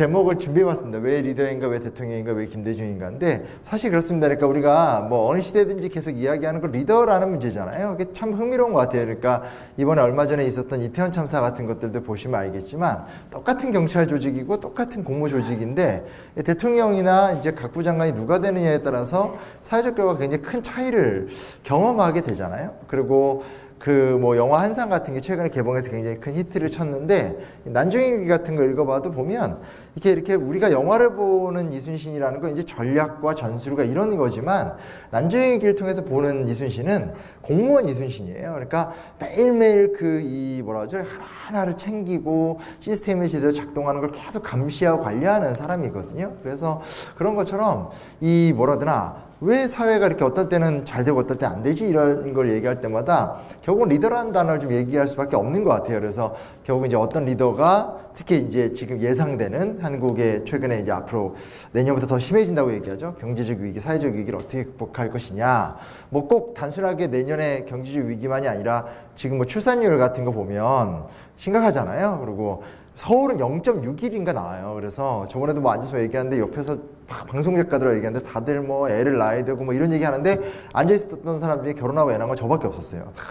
제목을 준비해봤습니다. 왜 리더인가, 왜 대통령인가, 왜 김대중인가인데 사실 그렇습니다. 그러니까 우리가 뭐 어느 시대든지 계속 이야기하는 건 리더라는 문제잖아요. 그게 참 흥미로운 것 같아요. 그러니까 이번에 얼마 전에 있었던 이태원 참사 같은 것들도 보시면 알겠지만 똑같은 경찰 조직이고 똑같은 공무 조직인데 대통령이나 이제 각부 장관이 누가 되느냐에 따라서 사회적 결과가 굉장히 큰 차이를 경험하게 되잖아요. 그리고 그 뭐 영화 한상 같은 게 최근에 개봉해서 굉장히 큰 히트를 쳤는데 난중일기 같은 거 읽어봐도 보면 이렇게 우리가 영화를 보는 이순신이라는 건 이제 전략과 전술과 이런 거지만 난중일기를 통해서 보는 이순신은 공무원 이순신이에요. 그러니까 매일매일 그 이 뭐라 하죠? 하나하나를 챙기고 시스템이 제대로 작동하는 걸 계속 감시하고 관리하는 사람이거든요. 그래서 그런 것처럼 이 뭐라 하더나 왜 사회가 이렇게 어떤 때는 잘 되고 어떨 때 안 되지 이런 걸 얘기할 때마다 결국은 리더라는 단어를 좀 얘기할 수밖에 없는 것 같아요. 그래서 결국 이제 어떤 리더가 특히 이제 지금 예상되는 한국의 최근에 이제 앞으로 내년부터 더 심해진다고 얘기하죠. 경제적 위기, 사회적 위기를 어떻게 극복할 것이냐. 뭐 꼭 단순하게 내년에 경제적 위기만이 아니라 지금 뭐 출산율 같은 거 보면 심각하잖아요. 그리고 서울은 0.6일인가 나와요. 그래서 저번에도 뭐 앉아서 얘기하는데 옆에서 방송 작가들하고 얘기하는데 다들 뭐 애를 낳아야 되고 뭐 이런 얘기 하는데 앉아있었던 사람 중에 결혼하고 애 낳은 건 저밖에 없었어요. 다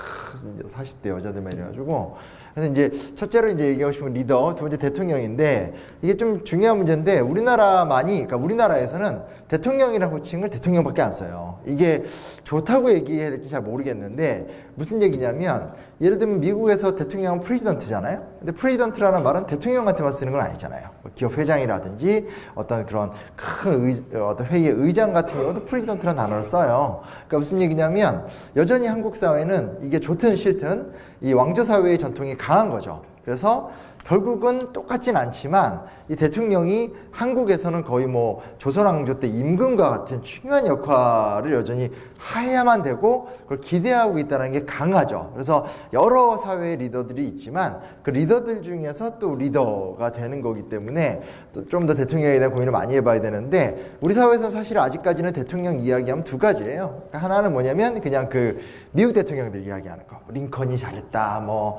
40대 여자들만 이래가지고. 그래서 이제 첫째로 이제 얘기하고 싶은 리더, 두 번째 대통령인데 이게 좀 중요한 문제인데 그러니까 우리나라에서는 대통령이라는 호칭을 대통령밖에 안 써요. 이게 좋다고 얘기해야 될지 잘 모르겠는데 무슨 얘기냐면 예를 들면 미국에서 대통령은 프레지던트잖아요. 근데 프레지던트라는 말은 대통령한테만 쓰는 건 아니잖아요. 기업 회장이라든지 어떤 그런 큰 어떤 회의의 의장 같은 경우도 프레지던트라는 단어를 써요. 그러니까 무슨 얘기냐면 여전히 한국 사회는 이게 좋든 싫든 이 왕조 사회의 전통이 강한 거죠. 그래서 결국은 똑같진 않지만 이 대통령이 한국에서는 거의 뭐 조선왕조 때 임금과 같은 중요한 역할을 여전히 해야만 되고 그걸 기대하고 있다는 게 강하죠. 그래서 여러 사회의 리더들이 있지만 그 리더들 중에서 또 리더가 되는 거기 때문에 또 좀 더 대통령에 대한 고민을 많이 해봐야 되는데 우리 사회에서는 사실 아직까지는 대통령 이야기하면 두 가지예요. 그러니까 하나는 뭐냐면 그냥 그 미국 대통령들 이야기하는 거. 링컨이 잘했다, 뭐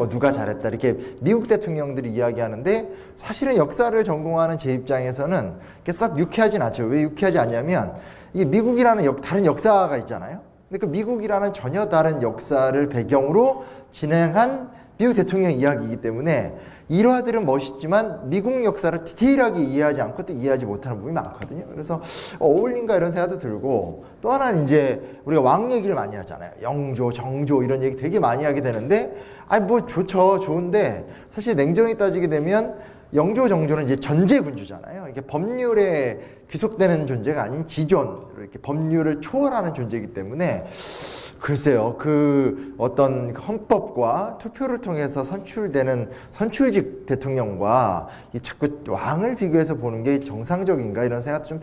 누가 잘했다 이렇게 미국 대통령들이 이야기하는데 사실은 역사를 전공하는 제 입장에서는 썩 유쾌하진 않죠. 왜 유쾌하지 않냐면 이게 미국이라는 다른 역사가 있잖아요. 근데 그 미국이라는 전혀 다른 역사를 배경으로 진행한 미국 대통령 이야기이기 때문에 일화들은 멋있지만 미국 역사를 디테일하게 이해하지 않고 또 이해하지 못하는 부분이 많거든요. 그래서 어울린가 이런 생각도 들고 또 하나는 이제 우리가 왕 얘기를 많이 하잖아요. 영조, 정조 이런 얘기 되게 많이 하게 되는데 아니 뭐 좋죠. 좋은데 사실 냉정히 따지게 되면 영조, 정조는 이제 전제군주잖아요. 이게 법률에 귀속되는 존재가 아닌 지존, 이렇게 법률을 초월하는 존재이기 때문에 글쎄요, 그 어떤 헌법과 투표를 통해서 선출되는 선출직 대통령과 이 자꾸 왕을 비교해서 보는 게 정상적인가 이런 생각도 좀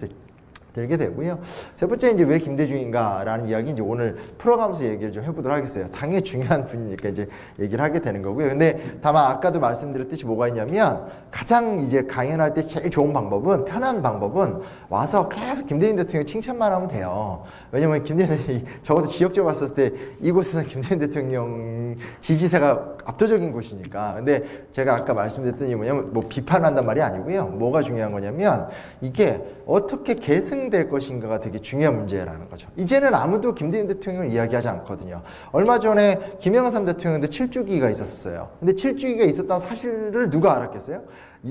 들게 되고요. 세 번째 이제 왜 김대중인가라는 이야기 이제 오늘 풀어가면서 얘기를 좀 해보도록 하겠어요. 당연히 중요한 분이니까 이제 얘기를 하게 되는 거고요. 근데 다만 아까도 말씀드렸듯이 뭐가 있냐면 가장 이제 강연할 때 제일 좋은 방법은 편한 방법은 와서 계속 김대중 대통령 칭찬만 하면 돼요. 왜냐면 김대중 대통령이 적어도 지역적으로 봤을 때 이곳에서는 김대중 대통령 지지세가 압도적인 곳이니까. 근데 제가 아까 말씀드렸던 게 뭐냐면 뭐 비판한단 말이 아니고요. 뭐가 중요한 거냐면 이게 어떻게 계승될 것인가가 되게 중요한 문제라는 거죠. 이제는 아무도 김대중 대통령을 이야기하지 않거든요. 얼마 전에 김영삼 대통령도 7주기가 있었어요. 근데 7주기가 있었다는 사실을 누가 알았겠어요?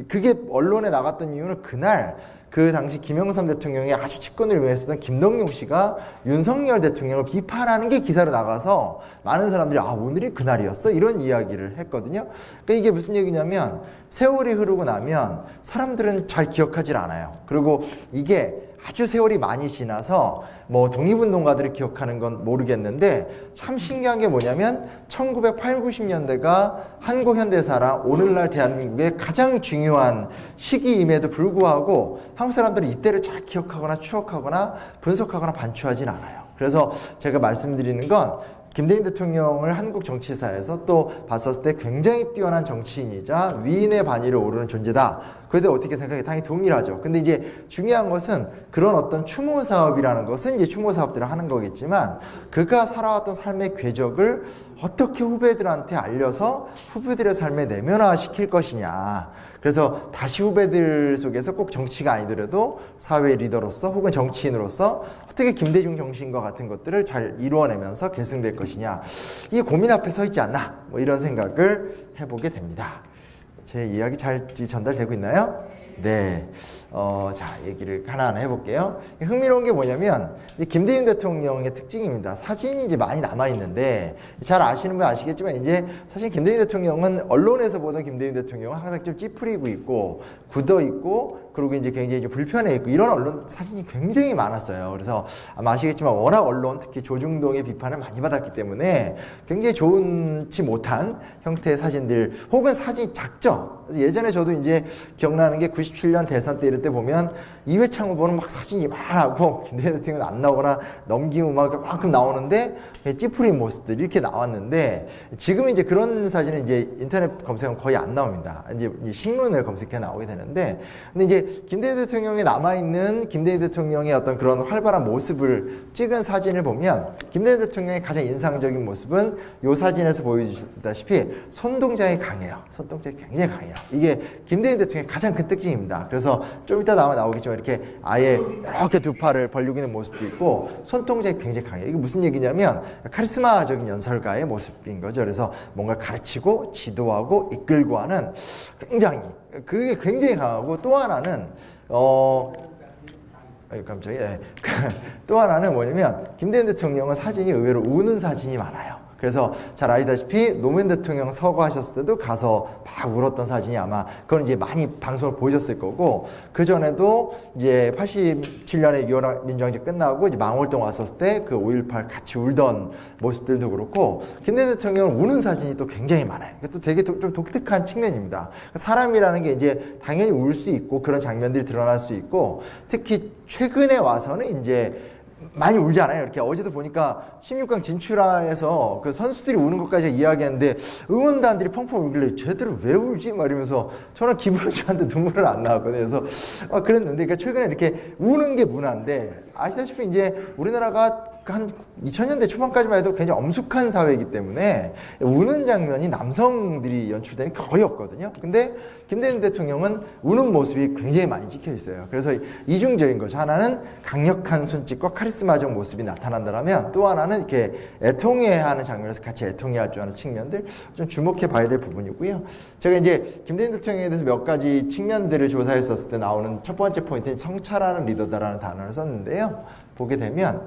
그게 언론에 나갔던 이유는 그날 그 당시 김영삼 대통령이 아주 집권을 위해서던 김동용 씨가 윤석열 대통령을 비판하는 게 기사로 나가서 많은 사람들이 오늘이 그날이었어? 이런 이야기를 했거든요. 그러니까 이게 무슨 얘기냐면 세월이 흐르고 나면 사람들은 잘 기억하지 않아요. 그리고 이게 아주 세월이 많이 지나서 뭐 독립운동가들이 기억하는 건 모르겠는데 참 신기한 게 뭐냐면 1980, 90년대가 한국 현대사랑 오늘날 대한민국의 가장 중요한 시기임에도 불구하고 한국 사람들이 이때를 잘 기억하거나 추억하거나 분석하거나 반추하진 않아요. 그래서 제가 말씀드리는 건 김대중 대통령을 한국 정치사에서 또 봤었을 때 굉장히 뛰어난 정치인이자 위인의 반열에 오르는 존재다. 그에 대해 어떻게 생각해? 당연히 동일하죠. 근데 이제 중요한 것은 그런 어떤 추모 사업이라는 것은 이제 추모 사업들을 하는 거겠지만 그가 살아왔던 삶의 궤적을 어떻게 후배들한테 알려서 후배들의 삶에 내면화시킬 것이냐. 그래서 다시 후배들 속에서 꼭 정치가 아니더라도 사회 리더로서 혹은 정치인으로서 어떻게 김대중 정신과 같은 것들을 잘 이루어내면서 계승될 것이냐. 이 고민 앞에 서 있지 않나. 뭐 이런 생각을 해보게 됩니다. 제 이야기 잘 전달되고 있나요? 네. 자, 얘기를 하나하나 해볼게요. 흥미로운 게 뭐냐면, 김대중 대통령의 특징입니다. 사진이 이제 많이 남아있는데, 잘 아시는 분 아시겠지만, 이제 사실 김대중 대통령은 언론에서 보던 김대중 대통령은 항상 좀 찌푸리고 있고, 굳어 있고, 그리고 이제 굉장히 좀 불편해 있고, 이런 언론 사진이 굉장히 많았어요. 그래서 아마 아시겠지만, 워낙 언론, 특히 조중동의 비판을 많이 받았기 때문에 굉장히 좋지 못한 형태의 사진들, 혹은 사진이 작죠. 그래서 예전에 저도 이제 기억나는 게 97년 대선 때 이럴 때 보면 이회창 후보는 막 사진이 많고 김대중 대통령은 안 나오거나 넘기면 막 그만큼 나오는데 찌푸린 모습들 이렇게 나왔는데 지금은 이제 그런 사진은 이제 인터넷 검색하면 거의 안 나옵니다. 이제 신문을 검색해 나오게 되는데 근데 이제 김대중 대통령이 남아있는 김대중 대통령의 어떤 그런 활발한 모습을 찍은 사진을 보면 김대중 대통령의 가장 인상적인 모습은 이 사진에서 보여주셨다시피 손동작이 강해요. 손동작이 굉장히 강해요. 이게 김대중 대통령의 가장 큰 특징입니다. 그래서 좀 이따 나오겠지만 이렇게 아예 이렇게 두 팔을 벌리고 있는 모습도 있고 손동작이 굉장히 강해요. 이게 무슨 얘기냐면 카리스마적인 연설가의 모습인 거죠. 그래서 뭔가 가르치고 지도하고 이끌고 하는 굉장히 그게 굉장히 강하고 또 하나는 깜짝이야. 또 하나는 뭐냐면 김대중 대통령은 사진이 의외로 우는 사진이 많아요. 그래서 잘 아시다시피 노무현 대통령 서거하셨을 때도 가서 막 울었던 사진이 아마 그건 이제 많이 방송을 보여줬을 거고 그 전에도 이제 87년에 6.25 민주항쟁 끝나고 이제 망월동 왔었을 때 그 5.18 같이 울던 모습들도 그렇고 김대중 대통령은 우는 사진이 또 굉장히 많아요. 이게 또 되게 좀 독특한 측면입니다. 사람이라는 게 이제 당연히 울 수 있고 그런 장면들이 드러날 수 있고 특히 최근에 와서는 이제 많이 울잖아요. 이렇게 어제도 보니까 16강 진출해서 그 선수들이 우는 것까지 이야기했는데 응원단들이 펑펑 울길래 쟤들은 왜 울지? 막 이러면서 저는 기분은 좋았는데 눈물은 안 나왔거든요. 그래서 그랬는데 그러니까 최근에 이렇게 우는 게 문화인데 아시다시피 이제 우리나라가 한 2000년대 초반까지만 해도 굉장히 엄숙한 사회이기 때문에 우는 장면이 남성들이 연출되는 게 거의 없거든요. 근데 김대중 대통령은 우는 모습이 굉장히 많이 찍혀 있어요. 그래서 이중적인 거죠. 하나는 강력한 손짓과 카리스마적 모습이 나타난다면 또 하나는 이렇게 애통해하는 장면에서 같이 애통해할 줄 아는 측면들 좀 주목해 봐야 될 부분이고요. 제가 이제 김대중 대통령에 대해서 몇 가지 측면들을 조사했었을 때 나오는 첫 번째 포인트는 성찰하는 리더다라는 단어를 썼는데요. 보게 되면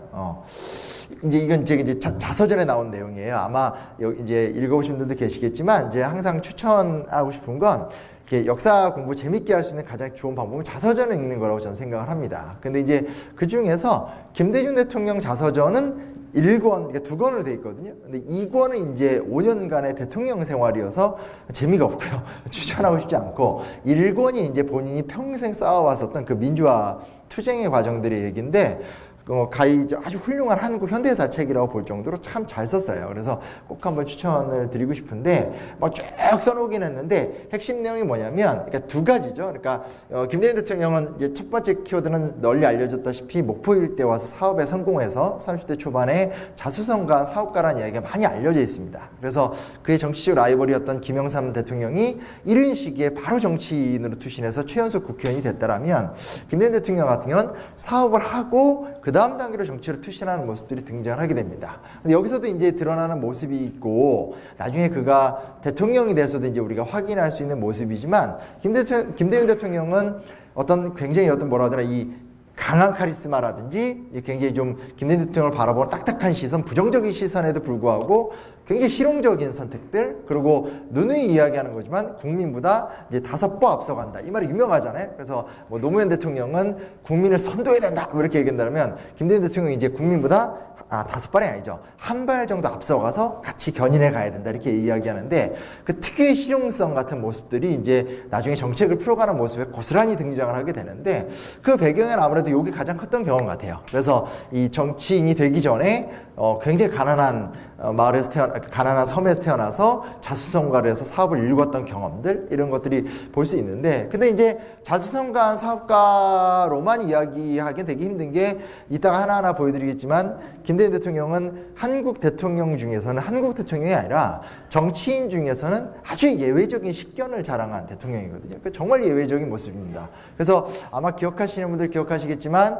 이제 이건 이제 자서전에 나온 내용이에요. 아마 이제 읽어보신 분들도 계시겠지만 이제 항상 추천하고 싶은 건 이렇게 역사 공부 재밌게 할 수 있는 가장 좋은 방법은 자서전을 읽는 거라고 저는 생각을 합니다. 근데 이제 그 중에서 김대중 대통령 자서전은 1권, 그러니까 2권으로 되어 있거든요. 근데 2권은 이제 5년간의 대통령 생활이어서 재미가 없고요. 추천하고 싶지 않고 1권이 이제 본인이 평생 쌓아왔었던 그 민주화 투쟁의 과정들의 얘기인데 아주 훌륭한 한국 현대사 책이라고 볼 정도로 참 잘 썼어요. 그래서 꼭 한번 추천을 드리고 싶은데 쭉 써놓긴 했는데 핵심 내용이 뭐냐면 그러니까 두 가지죠. 그러니까 김대중 대통령은 이제 첫 번째 키워드는 널리 알려졌다시피 목포 일대 와서 사업에 성공해서 30대 초반에 자수성가한 사업가라는 이야기가 많이 알려져 있습니다. 그래서 그의 정치적 라이벌이었던 김영삼 대통령이 이른 시기에 바로 정치인으로 투신해서 최연소 국회의원이 됐다라면 김대중 대통령 같은 경우는 사업을 하고 그 다음 단계로 정치로 투신하는 모습들이 등장하게 됩니다. 근데 여기서도 이제 드러나는 모습이 있고 나중에 그가 대통령이 돼서도 이제 우리가 확인할 수 있는 모습이지만 김대중 대통령은 굉장히 뭐라 하더라 이 강한 카리스마라든지 굉장히 좀 김대중 대통령을 바라보는 딱딱한 시선, 부정적인 시선에도 불구하고 굉장히 실용적인 선택들 그리고 누누이 이야기하는 거지만 국민보다 이제 5보 앞서간다. 이 말이 유명하잖아요. 그래서 뭐 노무현 대통령은 국민을 선도해야 된다. 뭐 이렇게 얘기한다면 김대중 대통령이 이제 국민보다 5발이 아니죠. 한 발 정도 앞서가서 같이 견인해 가야 된다. 이렇게 이야기하는데 그 특유의 실용성 같은 모습들이 이제 나중에 정책을 풀어가는 모습에 고스란히 등장을 하게 되는데 그 배경에는 아무래도 이게 가장 컸던 경험 같아요. 그래서 이 정치인이 되기 전에 굉장히 가난한 마을에서 가난한 섬에서 태어나서 자수성가를 해서 사업을 일궜던 경험들, 이런 것들이 볼 수 있는데, 근데 이제 자수성가한 사업가로만 이야기하기 되게 힘든 게 이따가 하나하나 보여드리겠지만, 김대중 대통령은 한국 대통령 중에서는, 한국 대통령이 아니라 정치인 중에서는 아주 예외적인 식견을 자랑한 대통령이거든요. 그러니까 정말 예외적인 모습입니다. 그래서 아마 기억하시는 분들 기억하시겠지만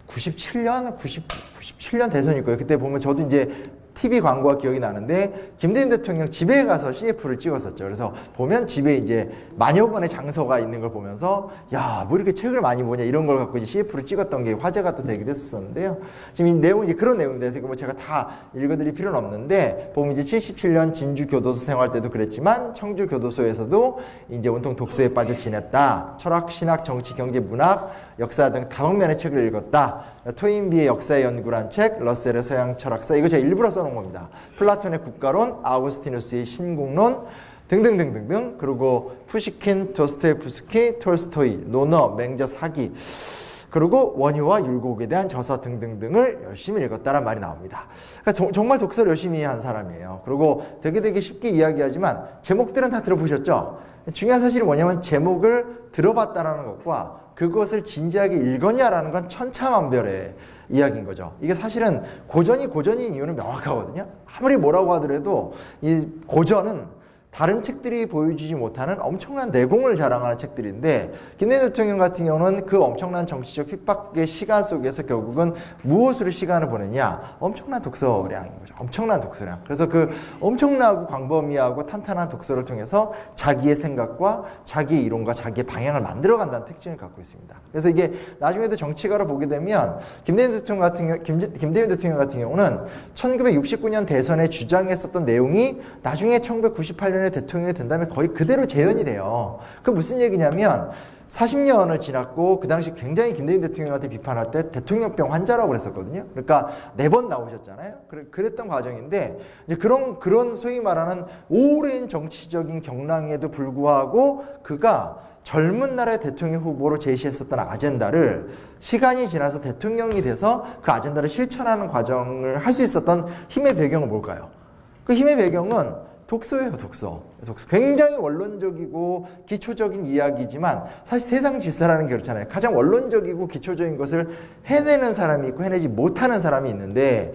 97년 대선일 거예요. 그때 보면 저도 이제 TV 광고가 기억이 나는데 김대중 대통령 집에 가서 CF를 찍었었죠. 그래서 보면 집에 이제 만여 건의 장서가 있는 걸 보면서 야, 뭐 이렇게 책을 많이 보냐 이런 걸 갖고 이제 CF를 찍었던 게 화제가 또 되기도 했었는데요. 지금 이 내용은 이제 그런 내용인데 뭐 제가 다 읽어드릴 필요는 없는데 보면 이제 77년 진주 교도소 생활 때도 그랬지만 청주 교도소에서도 이제 온통 독서에 빠져 지냈다. 철학, 신학, 정치, 경제, 문학, 역사 등 다방면의 책을 읽었다. 토인비의 역사의 연구란 책, 러셀의 서양 철학사, 이거 제가 일부러 써놓은 겁니다. 플라톤의 국가론, 아우구스티누스의 신국론 등등등등등. 그리고 푸시킨, 도스토옙스키, 톨스토이, 노너, 맹자 사기, 그리고 원효와 율곡에 대한 저서 등등등을 열심히 읽었다란 말이 나옵니다. 그러니까 정말 독서를 열심히 한 사람이에요. 그리고 되게 쉽게 이야기하지만 제목들은 다 들어보셨죠? 중요한 사실이 뭐냐면 제목을 들어봤다라는 것과 그것을 진지하게 읽었냐라는 건 천차만별의 이야기인 거죠. 이게 사실은 고전인 이유는 명확하거든요. 아무리 뭐라고 하더라도 이 고전은 다른 책들이 보여주지 못하는 엄청난 내공을 자랑하는 책들인데 김대중 대통령 같은 경우는 그 엄청난 정치적 핍박의 시간 속에서 결국은 무엇으로 시간을 보내냐? 엄청난 독서량인 거죠. 엄청난 독서량. 그래서 그 엄청나고 광범위하고 탄탄한 독서를 통해서 자기의 생각과 자기의 이론과 자기의 방향을 만들어간다는 특징을 갖고 있습니다. 그래서 이게 나중에도 정치가로 보게 되면 김대중 대통령 같은 경우는 1969년 대선에 주장했었던 내용이 나중에 1998년에 대통령이 된 다음에 거의 그대로 재현이 돼요. 그 무슨 얘기냐면 40년을 지났고 그 당시 굉장히 김대중 대통령한테 비판할 때 대통령병 환자라고 그랬었거든요. 그러니까 4번 나오셨잖아요. 그랬던 과정인데 이제 그런 소위 말하는 오랜 정치적인 경랑에도 불구하고 그가 젊은 날의 대통령 후보로 제시했었던 아젠다를 시간이 지나서 대통령이 돼서 그 아젠다를 실천하는 과정을 할 수 있었던 힘의 배경은 뭘까요? 그 힘의 배경은 독서예요, 독서. 굉장히 원론적이고 기초적인 이야기지만 사실 세상 질서라는 게 그렇잖아요. 가장 원론적이고 기초적인 것을 해내는 사람이 있고 해내지 못하는 사람이 있는데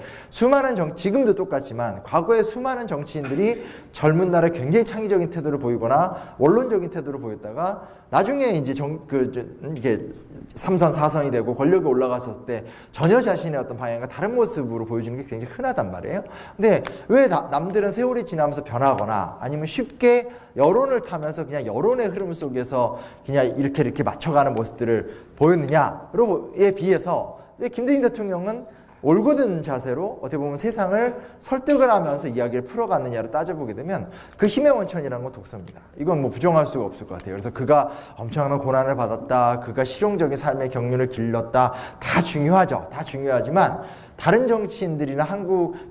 지금도 똑같지만 과거에 수많은 정치인들이 젊은 날에 굉장히 창의적인 태도를 보이거나 원론적인 태도를 보였다가 나중에 이제 이게 3선, 4선이 되고 권력에 올라갔을 때 전혀 자신의 어떤 방향과 다른 모습으로 보여주는 게 굉장히 흔하단 말이에요. 근데 왜 남들은 세월이 지나면서 변하거나 아니면 쉽게 여론을 타면서 그냥 여론의 흐름 속에서 그냥 이렇게 맞춰가는 모습들을 보였느냐에 비해서 왜 김대중 대통령은 올곧은 자세로 어떻게 보면 세상을 설득을 하면서 이야기를 풀어갔느냐를 따져보게 되면 그 힘의 원천이라는 건 독서입니다. 이건 뭐 부정할 수가 없을 것 같아요. 그래서 그가 엄청난 고난을 받았다, 그가 실용적인 삶의 경륜을 길렀다, 다 중요하죠. 다 중요하지만 다른 정치인들이나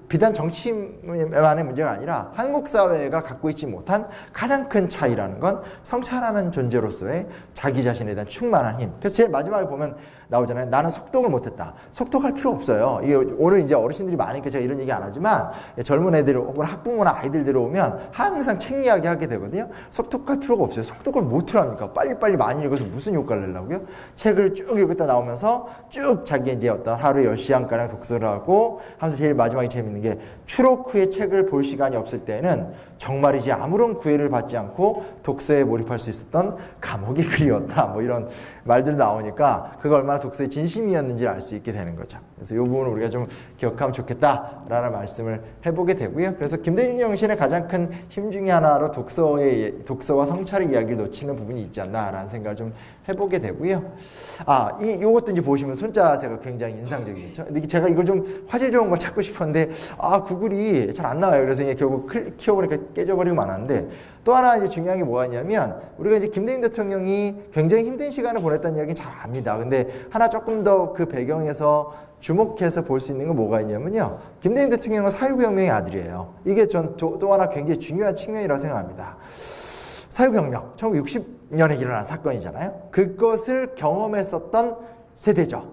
비단 정치만의 문제가 아니라 한국 사회가 갖고 있지 못한 가장 큰 차이라는 건 성찰하는 존재로서의 자기 자신에 대한 충만한 힘. 그래서 제일 마지막에 보면 나오잖아요. 나는 속독을 못했다. 속독할 필요 없어요. 이게 오늘 이제 어르신들이 많으니까 제가 이런 얘기 안 하지만 젊은 애들 혹은 학부모나 아이들 들어오면 항상 책 이야기 하게 되거든요. 속독할 필요가 없어요. 속독을 못 합니까? 빨리빨리 많이 읽어서 무슨 효과를 내려고요? 책을 쭉 읽다 나오면서 쭉 자기 이제 어떤 하루에 10시간가량 독서를 하고 하면서 제일 마지막에 재밌는 게 추록 후에 책을 볼 시간이 없을 때는 정말이지 아무런 구애를 받지 않고 독서에 몰입할 수 있었던 감옥이 그리웠다. 뭐 이런 말들이 나오니까 그가 얼마나 독서에 진심이었는지를 알 수 있게 되는 거죠. 그래서 이 부분을 우리가 좀 기억하면 좋겠다라는 말씀을 해보게 되고요. 그래서 김대중 정신의 가장 큰 힘 중에 하나로 독서와 성찰의 이야기를 놓치는 부분이 있지 않나라는 생각을 좀 해보게 되고요. 요것도 이제 보시면 손자세가 굉장히 인상적이겠죠. 근데 제가 이걸 좀 화질 좋은 걸 찾고 싶었는데 구글이 잘 안 나와요. 그래서 이게 결국 키워보니까 깨져버리고 말았는데 또 하나 이제 중요한 게 뭐가 있냐면 우리가 이제 김대중 대통령이 굉장히 힘든 시간을 보냈다는 이야기는 잘 압니다. 근데 하나 조금 더 그 배경에서 주목해서 볼 수 있는 건 뭐가 있냐면요. 김대중 대통령은 4.19혁명의 아들이에요. 이게 전 또 하나 굉장히 중요한 측면이라고 생각합니다. 4.19혁명, 1960년에 일어난 사건이잖아요. 그것을 경험했었던 세대죠.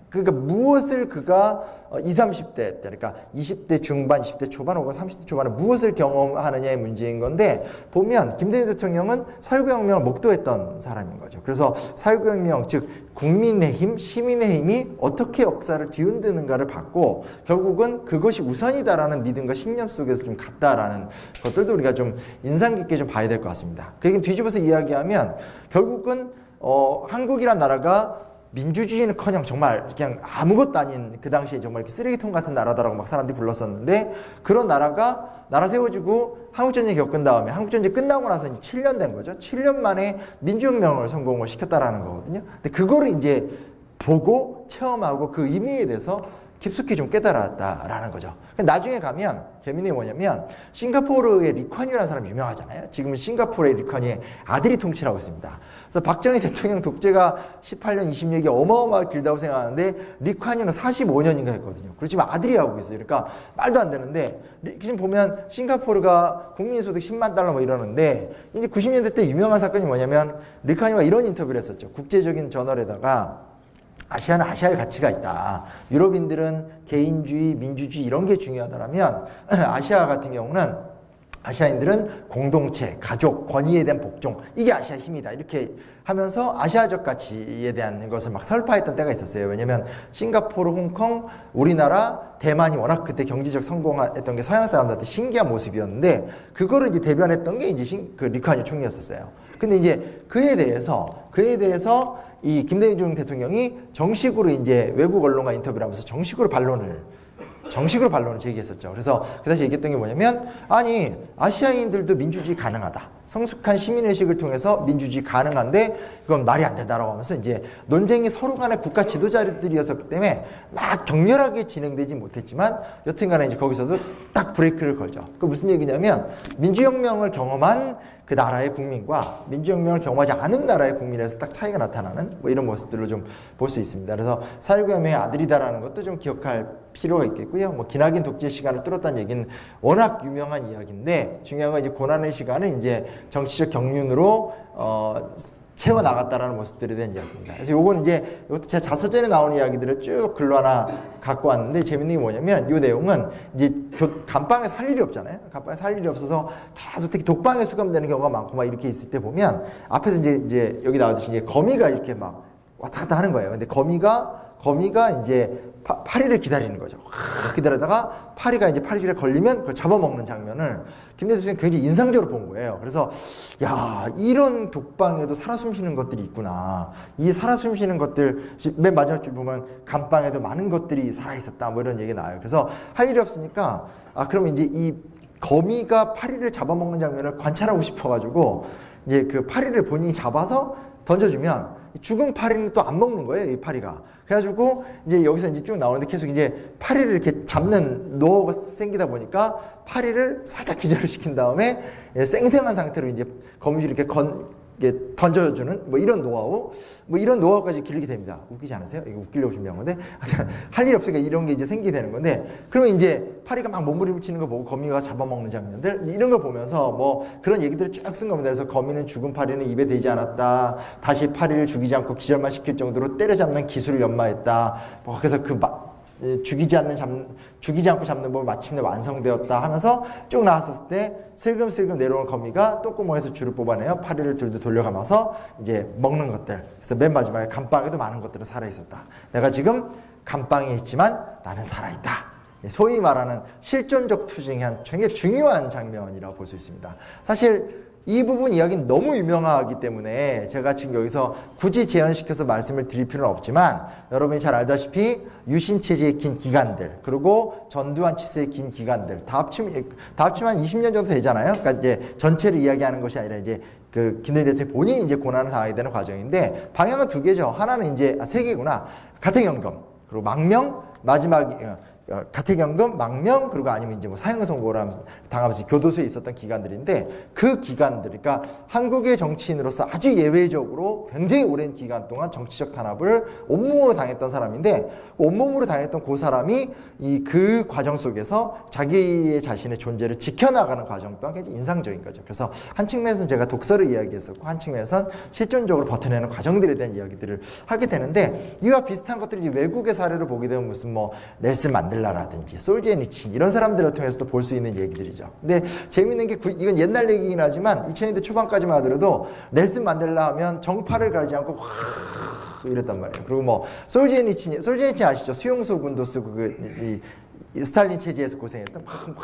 그러니까 무엇을 그가 20, 30대 때, 그러니까 20대 중반, 20대 초반 혹은 30대 초반에 무엇을 경험하느냐의 문제인 건데, 보면 김대중 대통령은 사회구혁명을 목도했던 사람인 거죠. 그래서 사회구혁명, 즉 국민의 힘, 시민의 힘이 어떻게 역사를 뒤흔드는가를 봤고, 결국은 그것이 우선이다라는 믿음과 신념 속에서 좀 갔다라는 것들도 우리가 좀 인상 깊게 좀 봐야 될 것 같습니다. 그 얘기는 뒤집어서 이야기하면 결국은 한국이란 나라가 민주주의는커녕 정말 그냥 아무것도 아닌, 그 당시에 정말 이렇게 쓰레기통 같은 나라다라고 막 사람들이 불렀었는데, 그런 나라가 나라 세워지고 한국전쟁이 겪은 다음에, 한국전쟁 끝나고 나서 이제 7년 된 거죠. 7년 만에 민주혁명을 성공을 시켰다라는 거거든요. 근데 그거를 이제 보고 체험하고 그 의미에 대해서 깊숙이 좀 깨달았다라는 거죠. 나중에 가면 재밌는 게 뭐냐면, 싱가포르의 리콴유라는 사람이 유명하잖아요. 지금은 싱가포르의 리콴유의 아들이 통치를 하고 있습니다. 그래서 박정희 대통령 독재가 18년, 20년이 어마어마하게 길다고 생각하는데, 리콴유는 45년인가 했거든요. 그렇지만 아들이 하고 있어요. 그러니까 말도 안 되는데, 지금 보면 싱가포르가 국민소득 10만 달러 뭐 이러는데, 이제 90년대 때 유명한 사건이 뭐냐면, 리콴유가 이런 인터뷰를 했었죠. 국제적인 저널에다가 아시아는 아시아의 가치가 있다. 유럽인들은 개인주의, 민주주의 이런 게 중요하다면 아시아 같은 경우는, 아시아인들은 공동체, 가족, 권위에 대한 복종, 이게 아시아 힘이다. 이렇게 하면서 아시아적 가치에 대한 것을 막 설파했던 때가 있었어요. 왜냐면 싱가포르, 홍콩, 우리나라, 대만이 워낙 그때 경제적 성공했던 게 서양 사람들한테 신기한 모습이었는데, 그거를 이제 대변했던 게 이제 그 리콴유 총리였었어요. 근데 이제 그에 대해서 이 김대중 대통령이 정식으로 이제 외국 언론과 인터뷰를 하면서 정식으로 반론을 제기했었죠. 그래서 그 당시 얘기했던 게 뭐냐면, 아니 아시아인들도 민주주의 가능하다. 성숙한 시민의식을 통해서 민주주의 가능한데 그건 말이 안 된다라고 하면서, 이제 논쟁이 서로 간의 국가 지도자들이었기 때문에 막 격렬하게 진행되지 못했지만, 여튼간에 이제 거기서도 딱 브레이크를 걸죠. 그 무슨 얘기냐면, 민주혁명을 경험한 그 나라의 국민과 민주혁명을 경험하지 않은 나라의 국민에서 딱 차이가 나타나는 뭐 이런 모습들로 좀 볼 수 있습니다. 그래서 4.19혁명의 아들이다라는 것도 좀 기억할 필요가 있겠고요. 뭐 기나긴 독재 시간을 뚫었다는 얘기는 워낙 유명한 이야기인데, 중요한 건 이제 고난의 시간은 이제 정치적 경륜으로 채워 나갔다라는 모습들에 대한 이야기입니다. 그래서 요거는 이제 이것도 제 자서전에 나오는 이야기들을 쭉 글로 하나 갖고 왔는데, 재밌는 게 뭐냐면, 이 내용은 이제 감방에서 할 일이 없잖아요. 감방에서 할 일이 없어서 계속 특히 독방에 수감되는 경우가 많고 막 이렇게 있을 때 보면, 앞에서 이제 여기 나오듯이 이제 거미가 이렇게 막 왔다 갔다 하는 거예요. 근데 거미가 이제 파리를 기다리는 거죠. 기다리다가 파리가 이제 파리줄에 걸리면 그걸 잡아먹는 장면을 김대중 선생님이 굉장히 인상적으로 본 거예요. 그래서 야, 이런 독방에도 살아 숨쉬는 것들이 있구나. 이 살아 숨쉬는 것들, 맨 마지막 줄 보면 감방에도 많은 것들이 살아있었다, 뭐 이런 얘기가 나와요. 그래서 할 일이 없으니까, 그럼 이제 이 거미가 파리를 잡아먹는 장면을 관찰하고 싶어가지고, 이제 그 파리를 본인이 잡아서 던져주면 죽은 파리는 또 안 먹는 거예요, 이 파리가. 그래가지고 이제 여기서 이제 쭉 나오는데, 계속 이제 파리를 이렇게 잡는 노하우가 생기다 보니까 파리를 살짝 기절을 시킨 다음에 생생한 상태로 이제 거미줄을 이렇게 던져주는 뭐 이런 노하우, 뭐 이런 노하우까지 기르게 됩니다. 웃기지 않으세요? 이거 웃기려고 준비한 건데 할 일 없으니까 이런 게 이제 생기게 되는 건데, 그러면 이제 파리가 막 몸부림치는 거 보고 거미가 잡아먹는 장면들, 이런 거 보면서 뭐 그런 얘기들을 쭉 쓴 겁니다. 그래서 거미는 죽은 파리는 입에 대지 않았다. 다시 파리를 죽이지 않고 기절만 시킬 정도로 때려잡는 기술을 연마했다. 뭐 그래서 죽이지 않고 잡는 법이 마침내 완성되었다 하면서 쭉 나왔었을 때, 슬금슬금 내려오는 거미가 똥구멍에서 줄을 뽑아내요. 파리를 들도 돌려가면서 이제 먹는 것들. 그래서 맨 마지막에 감방에도 많은 것들은 살아있었다. 내가 지금 감방에 있지만 나는 살아있다. 소위 말하는 실존적 투쟁의 한 굉장히 중요한 장면이라고 볼 수 있습니다. 사실 이 부분 이야기는 너무 유명하기 때문에 제가 지금 여기서 굳이 재현시켜서 말씀을 드릴 필요는 없지만, 여러분이 잘 알다시피 유신체제의 긴 기간들, 그리고 전두환 치세의 긴 기간들 다 합치면 한 20년 정도 되잖아요. 그러니까 이제 전체를 이야기하는 것이 아니라 이제 그 김대중 대통령 본인이 이제 고난을 당하게 되는 과정인데, 방향은 두 개죠. 하나는 이제 세 개구나. 가택연금, 그리고 망명, 마지막이 가택연금, 망명, 그리고 아니면 이제 뭐 사형 선고를 당하면서 교도소에 있었던 기간들인데 그 기간들, 그러니까 한국의 정치인으로서 아주 예외적으로 굉장히 오랜 기간 동안 정치적 탄압을 온몸으로 당했던 사람인데 온몸으로 당했던 그 사람이 그 과정 속에서 자기의 자신의 존재를 지켜나가는 과정 또한 굉장히 인상적인 거죠. 그래서 한 측면에서는 제가 독서를 이야기했었고 한 측면에서는 실존적으로 버텨내는 과정들에 대한 이야기들을 하게 되는데 이와 비슷한 것들이 이제 외국의 사례를 보게 되면 무슨 뭐 넬슨 만델라라든지 솔제니친 이런 사람들을 통해서도 볼 수 있는 얘기들이죠. 근데 재미있는 게 이건 옛날 얘기긴 하지만 2000년대 초반까지만 하더라도 넬슨 만델라 하면 정파를 가리지 않고 확 이랬단 말이에요. 그리고 뭐 솔제니친 아시죠? 수용소 군도 쓰고 스탈린 체제에서 고생했던 막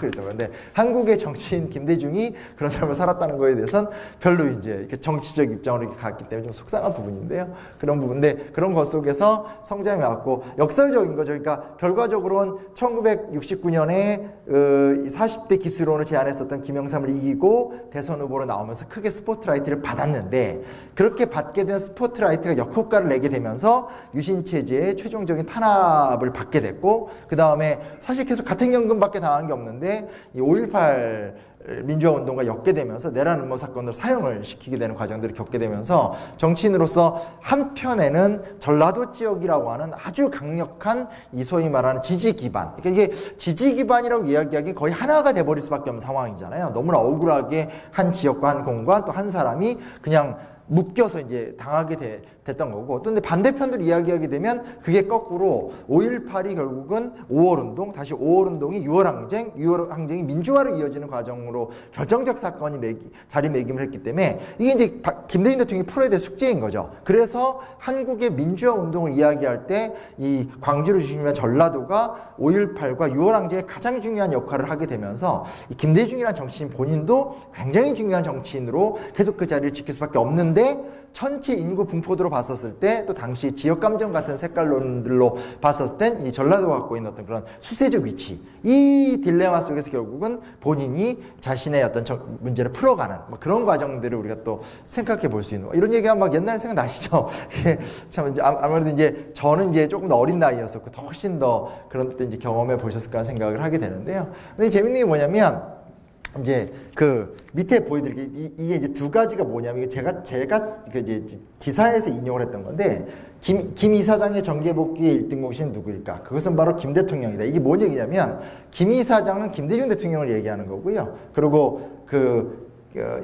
그랬던 건데 한국의 정치인 김대중이 그런 삶을 살았다는 거에 대해서는 별로 이제 이렇게 정치적 입장으로 이렇게 갔기 때문에 좀 속상한 부분인데요. 그런 부분인데 그런 것 속에서 성장해 왔고 역설적인 거죠. 그러니까 결과적으로는 1969년에 40대 기수론을 제안했었던 김영삼을 이기고 대선 후보로 나오면서 크게 스포트라이트를 받았는데 그렇게 받게 된 스포트라이트가 역효과를 내게 되면서 유신 체제의 최종적인 탄압을 받게 됐고 그 다음에 사실 계속 가택연금밖에 당한 게 없는데 이 5.18 민주화 운동과 엮게 되면서 내란 음모 사건으로 사형을 시키게 되는 과정들을 겪게 되면서 정치인으로서 한편에는 전라도 지역이라고 하는 아주 강력한 이 소위 말하는 지지 기반, 그러니까 이게 지지 기반이라고 이야기하기 거의 하나가 돼버릴 수밖에 없는 상황이잖아요. 너무나 억울하게 한 지역과 한 공간 또 한 사람이 그냥 묶여서 이제 당하게 됐던 거고 또 근데 반대편들 이야기하게 되면 그게 거꾸로 5.18이 결국은 5.월운동 다시 5.월운동이 6.월항쟁 6.월항쟁이 민주화로 이어지는 과정으로 결정적 사건이 자리매김을 했기 때문에 이게 이제 김대중 대통령이 풀어야 될 숙제인 거죠. 그래서 한국의 민주화 운동을 이야기할 때 이 광주를 중심으로 전라도가 5.18과 6.월항쟁의 가장 중요한 역할을 하게 되면서 이 김대중이라는 정치인 본인도 굉장히 중요한 정치인으로 계속 그 자리를 지킬 수밖에 없는데 전체 인구 분포도로 봤었을 때 또 당시 지역감정 같은 색깔론들로 봤었을 땐 이 전라도가 갖고 있는 어떤 그런 수세적 위치 이 딜레마 속에서 결국은 본인이 자신의 어떤 문제를 풀어가는 뭐 그런 과정들을 우리가 또 생각해 볼 수 있는 이런 얘기가 막 옛날 생각나시죠? 참 이제 아무래도 이제 저는 이제 조금 더 어린 나이였었고 더 훨씬 더 그런 때 이제 경험해 보셨을까 생각을 하게 되는데요. 근데 재밌는 게 뭐냐면 이제 그 밑에 보여드릴게요. 이게 이제 두 가지가 뭐냐면 제가 그 이제 기사에서 인용을 했던 건데 김 이사장의 정계복귀의 1등 공신은 누구일까? 그것은 바로 김 대통령이다. 이게 뭔 얘기냐면 김 이사장은 김대중 대통령을 얘기하는 거고요. 그리고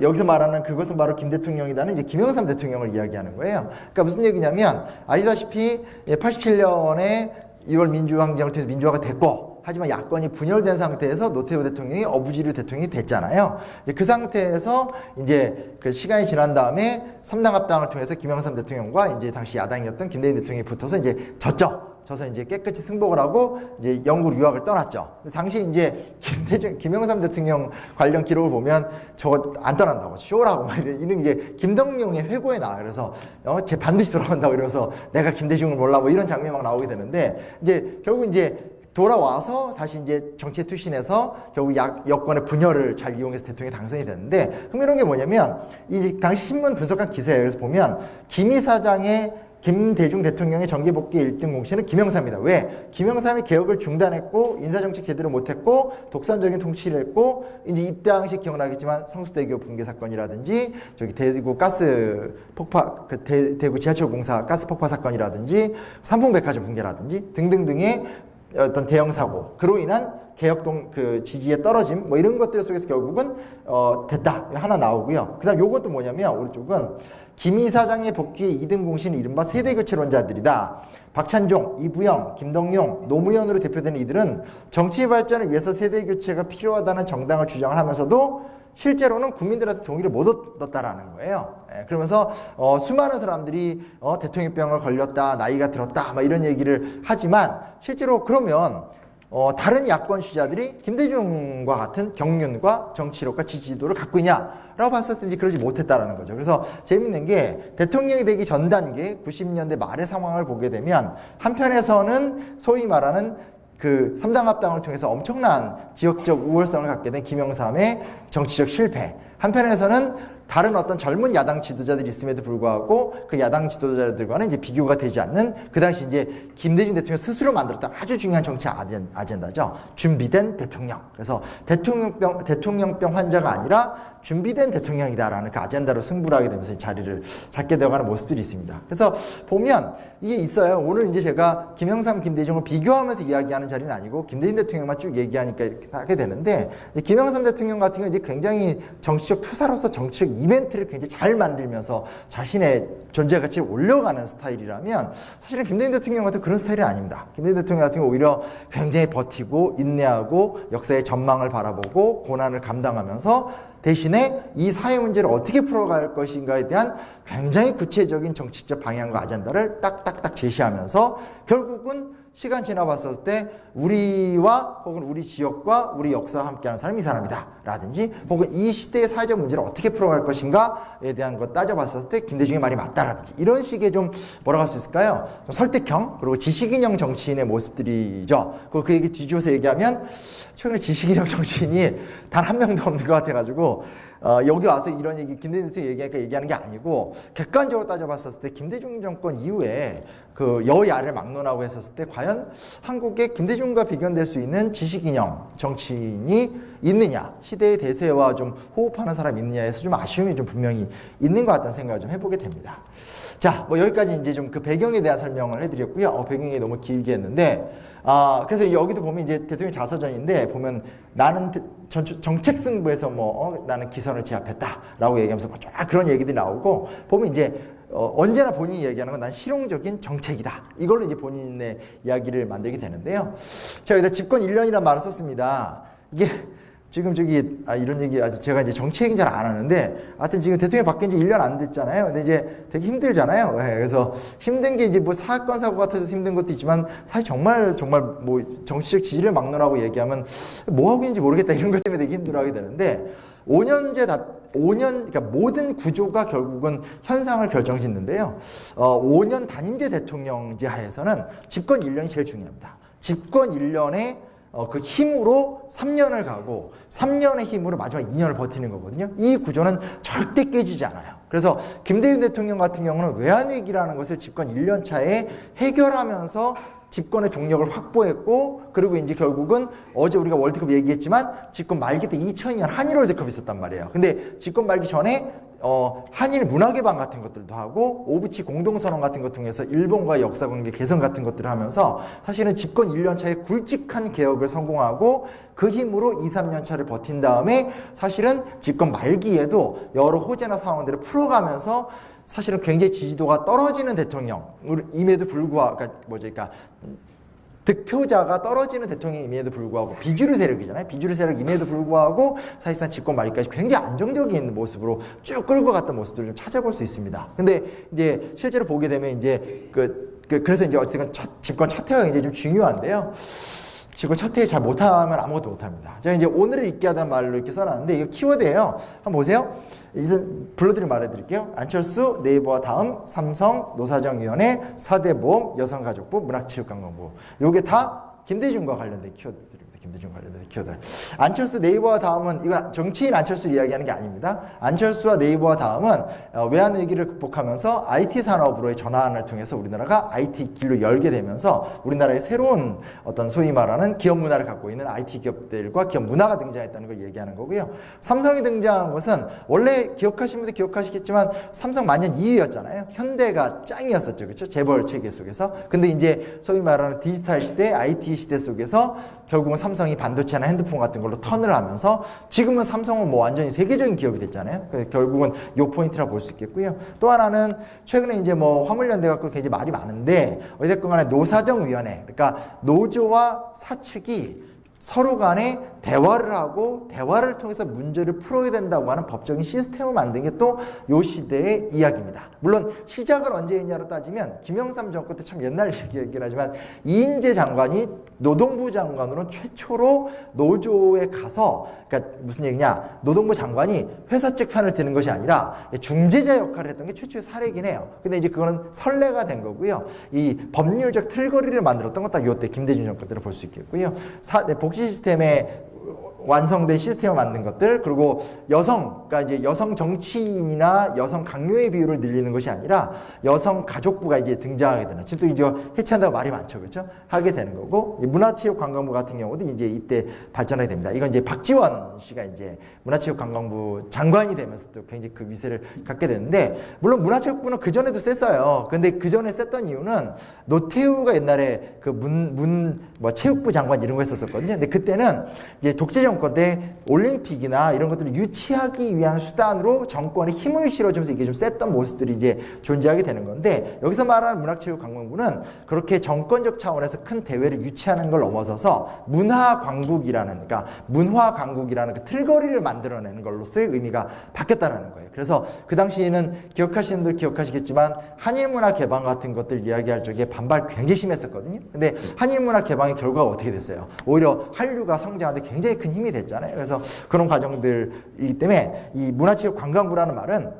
여기서 말하는 그것은 바로 김 대통령이다는 이제 김영삼 대통령을 이야기하는 거예요. 그러니까 무슨 얘기냐면 아시다시피 87년에 6월 민주항쟁을 통해서 민주화가 됐고 하지만 야권이 분열된 상태에서 노태우 대통령이 어부지리 대통령이 됐잖아요. 이제 그 상태에서 이제 그 시간이 지난 다음에 3당 합당을 통해서 김영삼 대통령과 이제 당시 야당이었던 김대중 대통령이 붙어서 이제 져서 이제 깨끗이 승복을 하고 이제 영국 유학을 떠났죠. 당시 이제 김영삼 대통령 관련 기록을 보면 저거 안 떠난다고 쇼라고 막 이런 이제 김덕룡의 회고에 나와요. 그래서 쟤 반드시 돌아온다고 이러면서 내가 김대중을 몰라 뭐 이런 장면이 막 나오게 되는데 이제 결국 이제 돌아와서 다시 이제 정치에 투신해서 결국 여권의 분열을 잘 이용해서 대통령이 당선이 됐는데 흥미로운 게 뭐냐면 이 당시 신문 분석한 기사에 그래서 보면 김 이사장의 김대중 대통령의 정계복귀 1등 공신은 김영삼이다. 왜? 김영삼이 개혁을 중단했고 인사정책 제대로 못했고 독선적인 통치를 했고 이제 이때 당시 기억나겠지만 성수대교 붕괴 사건이라든지 저기 대구 가스 폭파 대구 지하철 공사 가스 폭파 사건이라든지 삼풍백화점 붕괴라든지 등등등의 어떤 대형 사고 그로 인한 개혁동 그 지지의 떨어짐 뭐 이런 것들 속에서 결국은 됐다 하나 나오고요. 그다음 요것도 뭐냐면 우리 쪽은 김 이사장의 복귀의 2등 공신은 이른바 세대교체론자들이다. 박찬종, 이부영, 김덕룡, 노무현으로 대표되는 이들은 정치 발전을 위해서 세대교체가 필요하다는 정당을 주장을 하면서도 실제로는 국민들한테 동의를 못 얻었다라는 거예요. 그러면서 수많은 사람들이 대통령병을 걸렸다, 나이가 들었다, 막 이런 얘기를 하지만 실제로 그러면 다른 야권 주자들이 김대중과 같은 경륜과 정치력과 지지도를 갖고 있냐라고 봤을 때 이제 그러지 못했다라는 거죠. 그래서 재밌는 게 대통령이 되기 전 단계 90년대 말의 상황을 보게 되면 한편에서는 소위 말하는 그 3당 합당을 통해서 엄청난 지역적 우월성을 갖게 된 김영삼의 정치적 실패. 한편에서는 다른 어떤 젊은 야당 지도자들이 있음에도 불구하고 그 야당 지도자들과는 이제 비교가 되지 않는 그 당시 이제 김대중 대통령 스스로 만들었던 아주 중요한 정치 아젠다죠. 준비된 대통령. 그래서 대통령병 환자가 아니라 준비된 대통령이다라는 그 아젠다로 승부를 하게 되면서 자리를 잡게 되어가는 모습들이 있습니다. 그래서 보면 이게 있어요. 오늘 이제 제가 김영삼, 김대중을 비교하면서 이야기하는 자리는 아니고 김대중 대통령만 쭉 얘기하니까 이렇게 하게 되는데, 김영삼 대통령 같은 경우는 이제 굉장히 정치적 투사로서 정치적 이벤트를 굉장히 잘 만들면서 자신의 존재 가치를 올려가는 스타일이라면, 사실은 김대중 대통령 같은 그런 스타일이 아닙니다. 김대중 대통령 같은 경우 오히려 굉장히 버티고 인내하고 역사의 전망을 바라보고 고난을 감당하면서 대신에 이 사회 문제를 어떻게 풀어갈 것인가에 대한 굉장히 구체적인 정치적 방향과 아젠다를 딱딱딱 제시하면서 결국은 시간 지나봤을 때 우리와 혹은 우리 지역과 우리 역사와 함께하는 사람이 이 사람이다 라든지, 혹은 이 시대의 사회적 문제를 어떻게 풀어갈 것인가에 대한 것 따져봤을 때 김대중의 말이 맞다라든지, 이런 식의 좀 뭐라고 할 수 있을까요? 좀 설득형 그리고 지식인형 정치인의 모습들이죠. 그 얘기 뒤집어서 얘기하면 최근에 지식인형 정치인이 단 한 명도 없는 것 같아가지고 여기 와서 이런 얘기 김대중 대통령 얘기하니까 얘기하는 게 아니고, 객관적으로 따져봤을 때 김대중 정권 이후에 그 여야를 막론하고 했었을 때 과연 한국에 김대중과 비견될 수 있는 지식인형 정치인이 있느냐, 시대의 대세와 좀 호흡하는 사람이 있느냐에서 좀 아쉬움이 좀 분명히 있는 것 같다는 생각을 좀 해보게 됩니다. 자, 뭐 여기까지 이제 좀 그 배경에 대한 설명을 해드렸고요. 배경이 너무 길게 했는데, 그래서 여기도 보면 이제 대통령 자서전인데 보면 나는 정책 승부에서 나는 기선을 제압했다라고 얘기하면서 쫙 그런 얘기들이 나오고, 보면 이제 언제나 본인이 얘기하는 건 난 실용적인 정책이다. 이걸로 이제 본인의 이야기를 만들게 되는데요. 제가 여기다 집권 1년이라는 말을 썼습니다. 이게 지금 이런 얘기 아직 제가 이제 정치 얘기는 잘 안 하는데, 하여튼 지금 대통령 바뀐 지 1년 안 됐잖아요. 근데 이제 되게 힘들잖아요. 네, 그래서 힘든 게 이제 뭐 사건, 사고가 터져서 힘든 것도 있지만, 사실 정말 뭐 정치적 지지를 막론하고 얘기하면 뭐 하고 있는지 모르겠다 이런 것 때문에 되게 힘들어하게 되는데, 5년, 그러니까 모든 구조가 결국은 현상을 결정짓는데요. 5년 단임제 대통령제 하에서는 집권 1년이 제일 중요합니다. 집권 1년에 그 힘으로 3년을 가고 3년의 힘으로 마지막 2년을 버티는 거거든요. 이 구조는 절대 깨지지 않아요. 그래서 김대중 대통령 같은 경우는 외환위기라는 것을 집권 1년 차에 해결하면서 집권의 동력을 확보했고, 그리고 이제 결국은 어제 우리가 월드컵 얘기했지만 집권 말기 때 2002년 한일 월드컵이 있었단 말이에요. 근데 집권 말기 전에 한일 문화개방 같은 것들도 하고 오부치 공동선언 같은 것 통해서 일본과의 역사관계 개선 같은 것들을 하면서 사실은 집권 1년 차에 굵직한 개혁을 성공하고 그 힘으로 2, 3년 차를 버틴 다음에 사실은 집권 말기에도 여러 호재나 상황들을 풀어가면서 사실은 굉장히 지지도가 떨어지는 대통령임에도 불구하고, 그러니까 득표자가 떨어지는 대통령임에도 불구하고, 비주류 세력이잖아요. 비주류 세력임에도 불구하고 사실상 집권 말기까지 굉장히 안정적인 모습으로 쭉 끌고 갔던 모습들을 좀 찾아볼 수 있습니다. 근데 이제 실제로 보게 되면 이제 그래서 이제 어쨌든 집권 첫 해가 이제 좀 중요한데요. 집권 첫 해에 잘 못하면 아무것도 못합니다. 제가 이제 오늘을 잊게 하다는 말로 이렇게 써놨는데, 이거 키워드예요. 한번 보세요. 일단 불러드리면 말해드릴게요. 안철수, 네이버와 다음, 삼성, 노사정위원회, 사대보험, 여성가족부, 문화체육관광부. 요게 다 김대중과 관련된 키워드들입니다. 김대중 관련된 키워드. 안철수, 네이버와 다음은, 이건 정치인 안철수를 이야기하는 게 아닙니다. 안철수와 네이버와 다음은 외환위기를 극복하면서 IT 산업으로의 전환을 통해서 우리나라가 IT 길로 열게 되면서 우리나라의 새로운 어떤 소위 말하는 기업 문화를 갖고 있는 IT 기업들과 기업 문화가 등장했다는 걸 얘기하는 거고요. 삼성이 등장한 것은 원래 기억하시는 분들 기억하시겠지만 삼성 만년 2위였잖아요. 현대가 짱이었었죠. 그렇죠? 재벌 체계 속에서. 근데 이제 소위 말하는 디지털 시대, IT 시대 속에서 결국은 삼성이 반도체나 핸드폰 같은 걸로 턴을 하면서 지금은 삼성은 뭐 완전히 세계적인 기업이 됐잖아요. 결국은 요 포인트라 볼 수 있겠고요. 또 하나는 최근에 이제 뭐 화물연대 갖고 굉장히 말이 많은데, 어쨌든 간에 노사정위원회, 그러니까 노조와 사측이 서로 간에 대화를 하고 대화를 통해서 문제를 풀어야 된다고 하는 법적인 시스템을 만든 게 또 요 시대의 이야기입니다. 물론 시작을 언제 했냐로 따지면 김영삼 정권 때 참 옛날 얘기긴 하지만 이인재 장관이 노동부 장관으로 최초로 노조에 가서, 그러니까 무슨 얘기냐, 노동부 장관이 회사 측 편을 드는 것이 아니라 중재자 역할을 했던 게 최초의 사례이긴 해요. 근데 이제 그거는 선례가 된 거고요. 이 법률적 틀거리를 만들었던 건 딱 요때 김대중 정권 때로 볼 수 있겠고요. 복지 시스템의 완성된 시스템을 만든 것들, 그리고 그러니까 이제 여성 정치인이나 여성 강요의 비율을 늘리는 것이 아니라 여성 가족부가 이제 등장하게 되는, 지금 또 이제 해체한다고 말이 많죠, 그렇죠? 하게 되는 거고, 문화체육관광부 같은 경우도 이제 이때 발전하게 됩니다. 이건 이제 박지원 씨가 이제 문화체육관광부 장관이 되면서 또 굉장히 그 위세를 갖게 되는데, 물론 문화체육부는 그 전에도 셌어요. 근데 그 전에 셌던 이유는 노태우가 옛날에 그 체육부 장관 이런 거 했었거든요. 근데 그때는 이제 독재 정권 때 올림픽이나 이런 것들을 유치하기 위한 수단으로 정권에 힘을 실어주면서 이게 좀 셌던 모습들이 이제 존재하게 되는 건데, 여기서 말하는 문화체육관광부는 그렇게 정권적 차원에서 큰 대회를 유치하는 걸 넘어서서 문화광국이라는, 그러니까 문화광국이라는 그 틀거리를 만들어내는 걸로서의 의미가 바뀌었다는 거예요. 그래서 그 당시에는 기억하시는 분들 기억하시겠지만 한일문화 개방 같은 것들 이야기할 적에 반발 굉장히 심했었거든요. 근데 한일문화 개방의 결과가 어떻게 됐어요? 오히려 한류가 성장하는데 굉장히 큰 힘이 됐잖아요. 그래서 그런 과정들이기 때문에 이 문화체육관광부라는 말은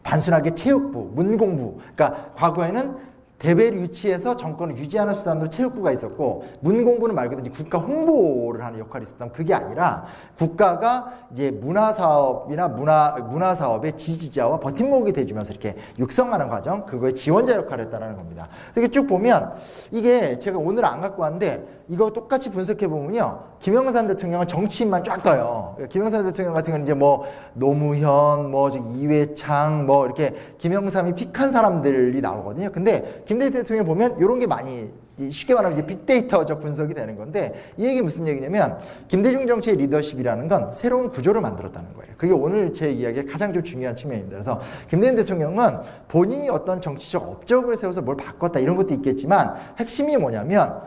단순하게 체육부, 문공부, 그러니까 과거에는 대회를 유치해서 정권을 유지하는 수단으로 체육부가 있었고, 문공부는 말 그대로 국가 홍보를 하는 역할이 있었다면, 그게 아니라 국가가 이제 문화사업이나 문화사업의 지지자와 버팀목이 돼주면서 이렇게 육성하는 과정, 그거의 지원자 역할을 했다는 겁니다. 이렇게 쭉 보면, 이게 제가 오늘 안 갖고 왔는데, 이거 똑같이 분석해 보면요, 김영삼 대통령은 정치인만 쫙 떠요. 김영삼 대통령 같은 경우는 이제 뭐 노무현, 이회창, 이렇게 김영삼이 픽한 사람들이 나오거든요. 근데 김대중 대통령 보면 이런 게 많이, 쉽게 말하면 이제 빅데이터적 분석이 되는 건데, 이 얘기 무슨 얘기냐면, 김대중 정치의 리더십이라는 건 새로운 구조를 만들었다는 거예요. 그게 오늘 제 이야기의 가장 좀 중요한 측면입니다. 그래서 김대중 대통령은 본인이 어떤 정치적 업적을 세워서 뭘 바꿨다 이런 것도 있겠지만, 핵심이 뭐냐면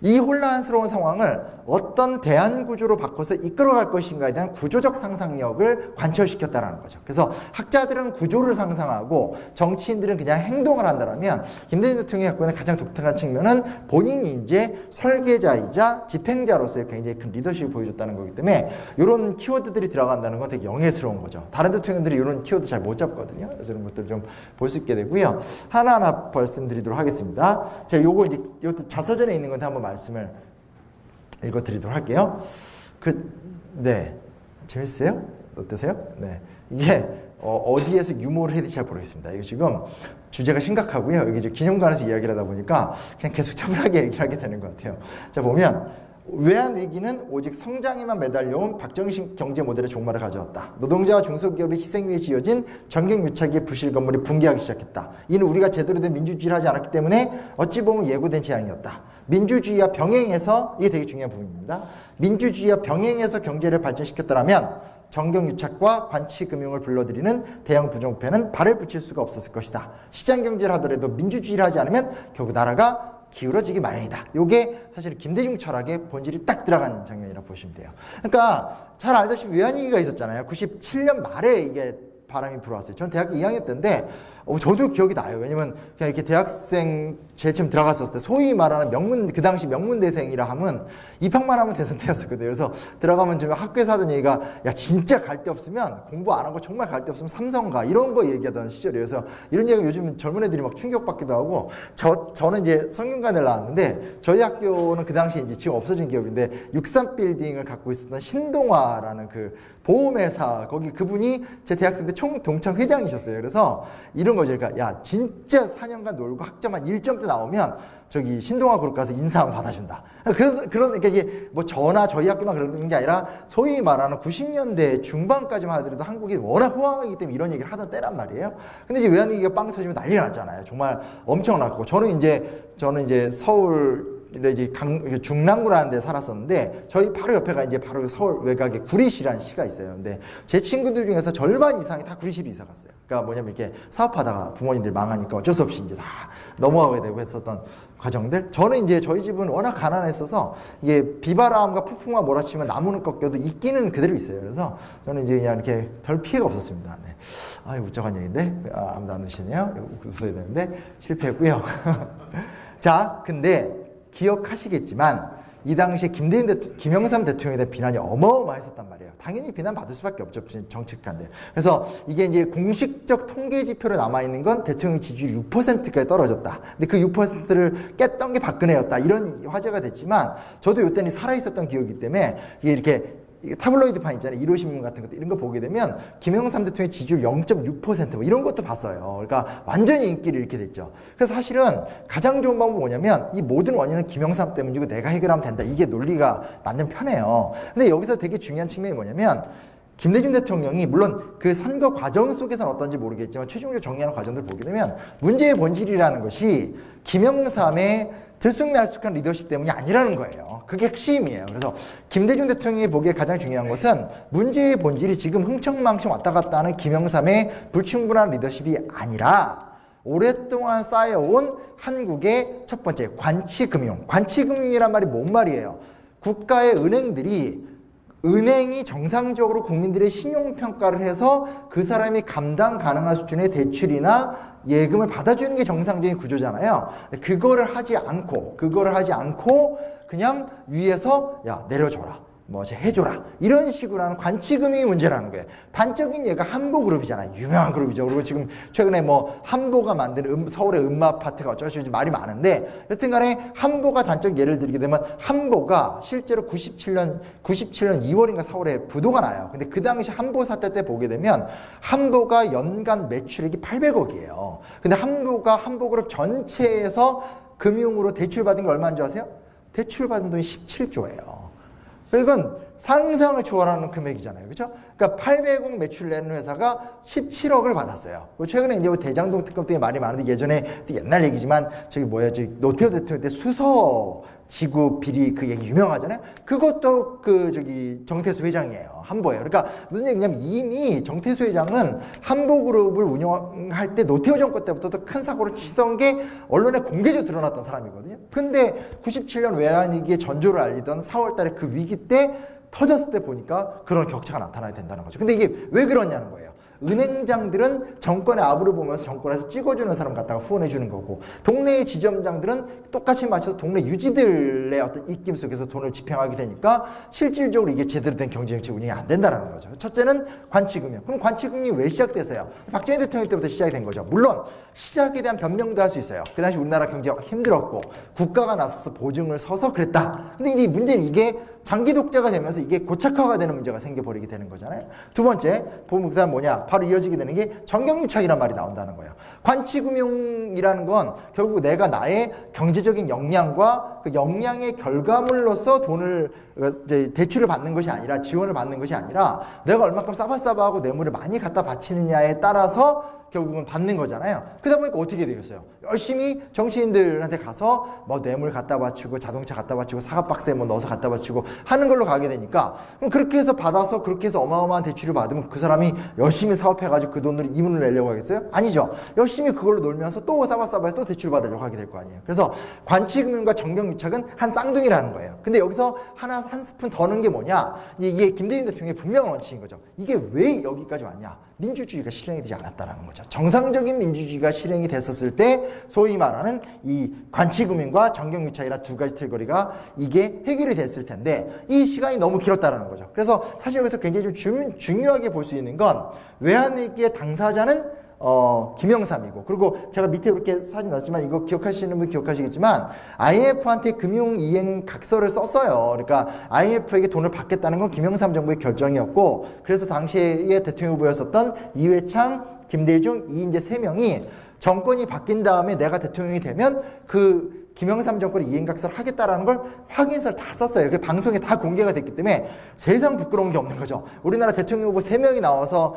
이 혼란스러운 상황을 어떤 대안 구조로 바꿔서 이끌어갈 것인가에 대한 구조적 상상력을 관철시켰다는 거죠. 그래서 학자들은 구조를 상상하고 정치인들은 그냥 행동을 한다면, 김대중 대통령이 갖고 있는 가장 독특한 측면은 본인이 이제 설계자이자 집행자로서의 굉장히 큰 리더십을 보여줬다는 거기 때문에 이런 키워드들이 들어간다는 건 되게 영예스러운 거죠. 다른 대통령들이 이런 키워드 잘 못 잡거든요. 그래서 이런 것들 좀 볼 수 있게 되고요. 하나하나 말씀드리도록 하겠습니다. 자, 이것도 자서전에 있는 건데 한번 말씀을 읽어드리도록 할게요. 네. 재밌으세요? 어떠세요? 네. 이게, 어디에서 유머를 해야 될지 잘 모르겠습니다. 이거 지금 주제가 심각하고요. 여기 이제 기념관에서 이야기를 하다 보니까 그냥 계속 차분하게 얘기를 하게 되는 것 같아요. 자, 보면, 외환위기는 오직 성장에만 매달려온 박정희 경제 모델의 종말을 가져왔다. 노동자와 중소기업의 희생 위에 지어진 전경유착의 부실 건물이 붕괴하기 시작했다. 이는 우리가 제대로 된 민주주의를 하지 않았기 때문에 어찌 보면 예고된 재앙이었다. 민주주의와 병행해서, 이게 되게 중요한 부분입니다. 민주주의와 병행해서 경제를 발전시켰더라면 정경유착과 관치금융을 불러들이는 대형 부정부패는 발을 붙일 수가 없었을 것이다. 시장경제를 하더라도 민주주의를 하지 않으면 결국 나라가 기울어지기 마련이다. 이게 사실 김대중 철학의 본질이 딱 들어간 장면이라고 보시면 돼요. 그러니까 잘 알다시피 외환위기가 있었잖아요. 97년 말에 이게 바람이 불어왔어요. 전 대학교 2학년 때인데 저도 기억이 나요. 왜냐면 그냥 이렇게 대학생 제일 처음 들어갔었을 때 소위 말하는 그 당시 명문대생이라 하면 입학만 하면 되던 때였었거든요. 그래서 들어가면 좀 학교에서 하던 얘기가, 야, 진짜 갈 데 없으면, 공부 안 하고 정말 갈 데 없으면 삼성 가, 이런 거 얘기하던 시절이에요. 그래서 이런 얘기가 요즘 젊은 애들이 막 충격받기도 하고, 저는 이제 성균관을 나왔는데, 저희 학교는 그 당시에 이제 지금 없어진 기업인데 63빌딩을 갖고 있었던 신동화라는 그 보험회사, 거기 그분이 제 대학생 때 총동창 회장이셨어요. 그래서 이런 거죠. 그러니까, 야, 진짜 4년간 놀고 학점 한 1점대 나오면 저기 신동아 그룹 가서 인사 한번 받아준다. 그러니까 이게 뭐 저나 저희 학교만 그런 게 아니라 소위 말하는 90년대 중반까지만 하더라도 한국이 워낙 호황이기 때문에 이런 얘기를 하던 때란 말이에요. 근데 이제 외환위기가 빵 터지면 난리가 났잖아요. 정말 엄청났고. 저는 이제 서울 이제 중랑구라는 데 살았었는데, 저희 바로 옆에가 이제 바로 서울 외곽에 구리시라는 시가 있어요. 근데 제 친구들 중에서 절반 이상이 다 구리시로 이사 갔어요. 그러니까 뭐냐면 이렇게 사업하다가 부모님들 망하니까 어쩔 수 없이 이제 다 넘어가게 되고 했었던 과정들. 저는 이제 저희 집은 워낙 가난했어서 이게 비바람과 폭풍만 몰아치면 나무는 꺾여도 이끼는 그대로 있어요. 그래서 저는 이제 그냥 이렇게 별 피해가 없었습니다. 네. 아, 웃적한 얘기인데 아무도 안 웃으시네요. 웃어야 되는데 실패했고요. 자, 근데 기억하시겠지만 이 당시에 김영삼 대통령에 대한 비난이 어마어마했었단 말이에요. 당연히 비난받을 수밖에 없죠. 정책가인데. 그래서 이게 이제 공식적 통계 지표로 남아있는 건 대통령 지지율 6%까지 떨어졌다. 근데 그 6%를 깼던 게 박근혜였다. 이런 화제가 됐지만, 저도 이때는 살아있었던 기억이기 때문에 이게 이렇게 타블로이드판 있잖아요. 1호 신문 같은 것도 이런 거 보게 되면 김영삼 대통령의 지지율 0.6% 뭐 이런 것도 봤어요. 그러니까 완전히 인기를 잃게 됐죠. 그래서 사실은 가장 좋은 방법은 뭐냐면 이 모든 원인은 김영삼 때문이고 내가 해결하면 된다. 이게 논리가 맞는 편이에요. 근데 여기서 되게 중요한 측면이 뭐냐면 김대중 대통령이 물론 그 선거 과정 속에서는 어떤지 모르겠지만 최종적으로 정리하는 과정들을 보게 되면 문제의 본질이라는 것이 김영삼의 들쑥날쑥한 리더십 때문이 아니라는 거예요. 그게 핵심이에요. 그래서 김대중 대통령이 보기에 가장 중요한 것은 문제의 본질이 지금 흥청망청 왔다 갔다 하는 김영삼의 불충분한 리더십이 아니라 오랫동안 쌓여온 한국의 첫 번째 관치금융. 관치금융이란 말이 뭔 말이에요? 국가의 은행이 정상적으로 국민들의 신용평가를 해서 그 사람이 감당 가능한 수준의 대출이나 예금을 받아주는 게 정상적인 구조잖아요. 그거를 하지 않고 그냥 위에서 야 내려줘라. 뭐 해줘라 이런 식으로 하는 관치금융이 문제라는 거예요. 단적인 예가 한보그룹이잖아요. 유명한 그룹이죠. 그리고 지금 최근에 뭐 한보가 만든 서울의 음마아파트가 어쩌고저쩌고 말이 많은데 여튼간에 한보가 단적 예를 들게 되면 한보가 실제로 97년 2월인가 4월에 부도가 나요. 근데 그 당시 한보 사태 때 보게 되면 한보가 연간 매출액이 800억이에요. 근데 한보그룹 전체에서 금융으로 대출받은 게 얼마인 줄 아세요? 대출받은 돈이 17조예요. 이건 상상을 초월하는 금액이잖아요. 그렇죠? 그러니까 800억 매출 내는 회사가 17억을 받았어요. 최근에 이제 대장동 특검 때문에 말이 많은데 예전에 옛날 얘기지만 저기 노태우 대통령 때 수서 지구 비리 그 얘기 유명하잖아요. 그것도 정태수 회장이에요. 한보예요. 그러니까 무슨 얘기냐면 이미 정태수 회장은 한보그룹을 운영할 때 노태우 정권 때부터 큰 사고를 치던 게 언론에 공개적으로 드러났던 사람이거든요. 근데 97년 외환위기의 전조를 알리던 4월 달에 그 위기 때 터졌을 때 보니까 그런 격차가 나타나야 된다는 거죠. 근데 이게 왜 그러냐는 거예요. 은행장들은 정권의 아부를 보면서 정권에서 찍어주는 사람 갖다가 후원해주는 거고 동네의 지점장들은 똑같이 맞춰서 동네 유지들의 어떤 입김 속에서 돈을 집행하게 되니까 실질적으로 이게 제대로 된 경제정책 운영이 안 된다는 거죠. 첫째는 관치금융. 그럼 관치금융이 왜 시작됐어요? 박정희 대통령 때부터 시작이 된 거죠. 물론 시작에 대한 변명도 할 수 있어요. 그 당시 우리나라 경제가 힘들었고 국가가 나서서 보증을 서서 그랬다. 근데 이제 문제는 이게 장기 독재가 되면서 이게 고착화가 되는 문제가 생겨버리게 되는 거잖아요. 두 번째, 보면 그 다음 뭐냐? 바로 이어지게 되는 게 정경유착이란 말이 나온다는 거예요. 관치금융이라는 건 결국 내가 나의 경제적인 역량과 그 역량의 결과물로서 돈을 대출을 받는 것이 아니라 지원을 받는 것이 아니라 내가 얼마큼 싸바싸바하고 뇌물을 많이 갖다 바치느냐에 따라서 결국은 받는 거잖아요. 그러다 보니까 어떻게 되겠어요? 열심히 정치인들한테 가서 뭐 뇌물 갖다 바치고 자동차 갖다 바치고 사과박스에 뭐 넣어서 갖다 바치고 하는 걸로 가게 되니까 그럼 그렇게 해서 받아서 그렇게 해서 어마어마한 대출을 받으면 그 사람이 열심히 사업해가지고 그 돈으로 이문을 내려고 하겠어요? 아니죠. 열심히 그걸로 놀면서 또 싸바싸바해서 또 대출을 받으려고 하게 될 거 아니에요. 그래서 관치금융과 정경유착은 한 쌍둥이라는 거예요. 근데 여기서 한 스푼 더 넣은 게 뭐냐? 이게 김대중 대통령의 분명한 원칙인 거죠. 이게 왜 여기까지 왔냐? 민주주의가 실행이 되지 않았다라는 거죠. 정상적인 민주주의가 실행이 됐었을 때 소위 말하는 이 관치금융과 정경유착이라 두 가지 틀거리가 이게 해결이 됐을 텐데 이 시간이 너무 길었다라는 거죠. 그래서 사실 여기서 굉장히 좀 중요하게 볼 수 있는 건 외환위기의 당사자는 김영삼이고 그리고 제가 밑에 이렇게 사진 넣었지만 이거 기억하시는 분 기억하시겠지만 IMF한테 금융이행 각서를 썼어요. 그러니까 IMF에게 돈을 받겠다는 건 김영삼 정부의 결정이었고 그래서 당시에 대통령 후보였었던 이회창, 김대중, 이인재 세 명이 정권이 바뀐 다음에 내가 대통령이 되면 그 김영삼 정권이 이행각서를 하겠다라는 걸 확인서를 다 썼어요. 그게 방송에 다 공개가 됐기 때문에 세상 부끄러운 게 없는 거죠. 우리나라 대통령 후보 3명이 나와서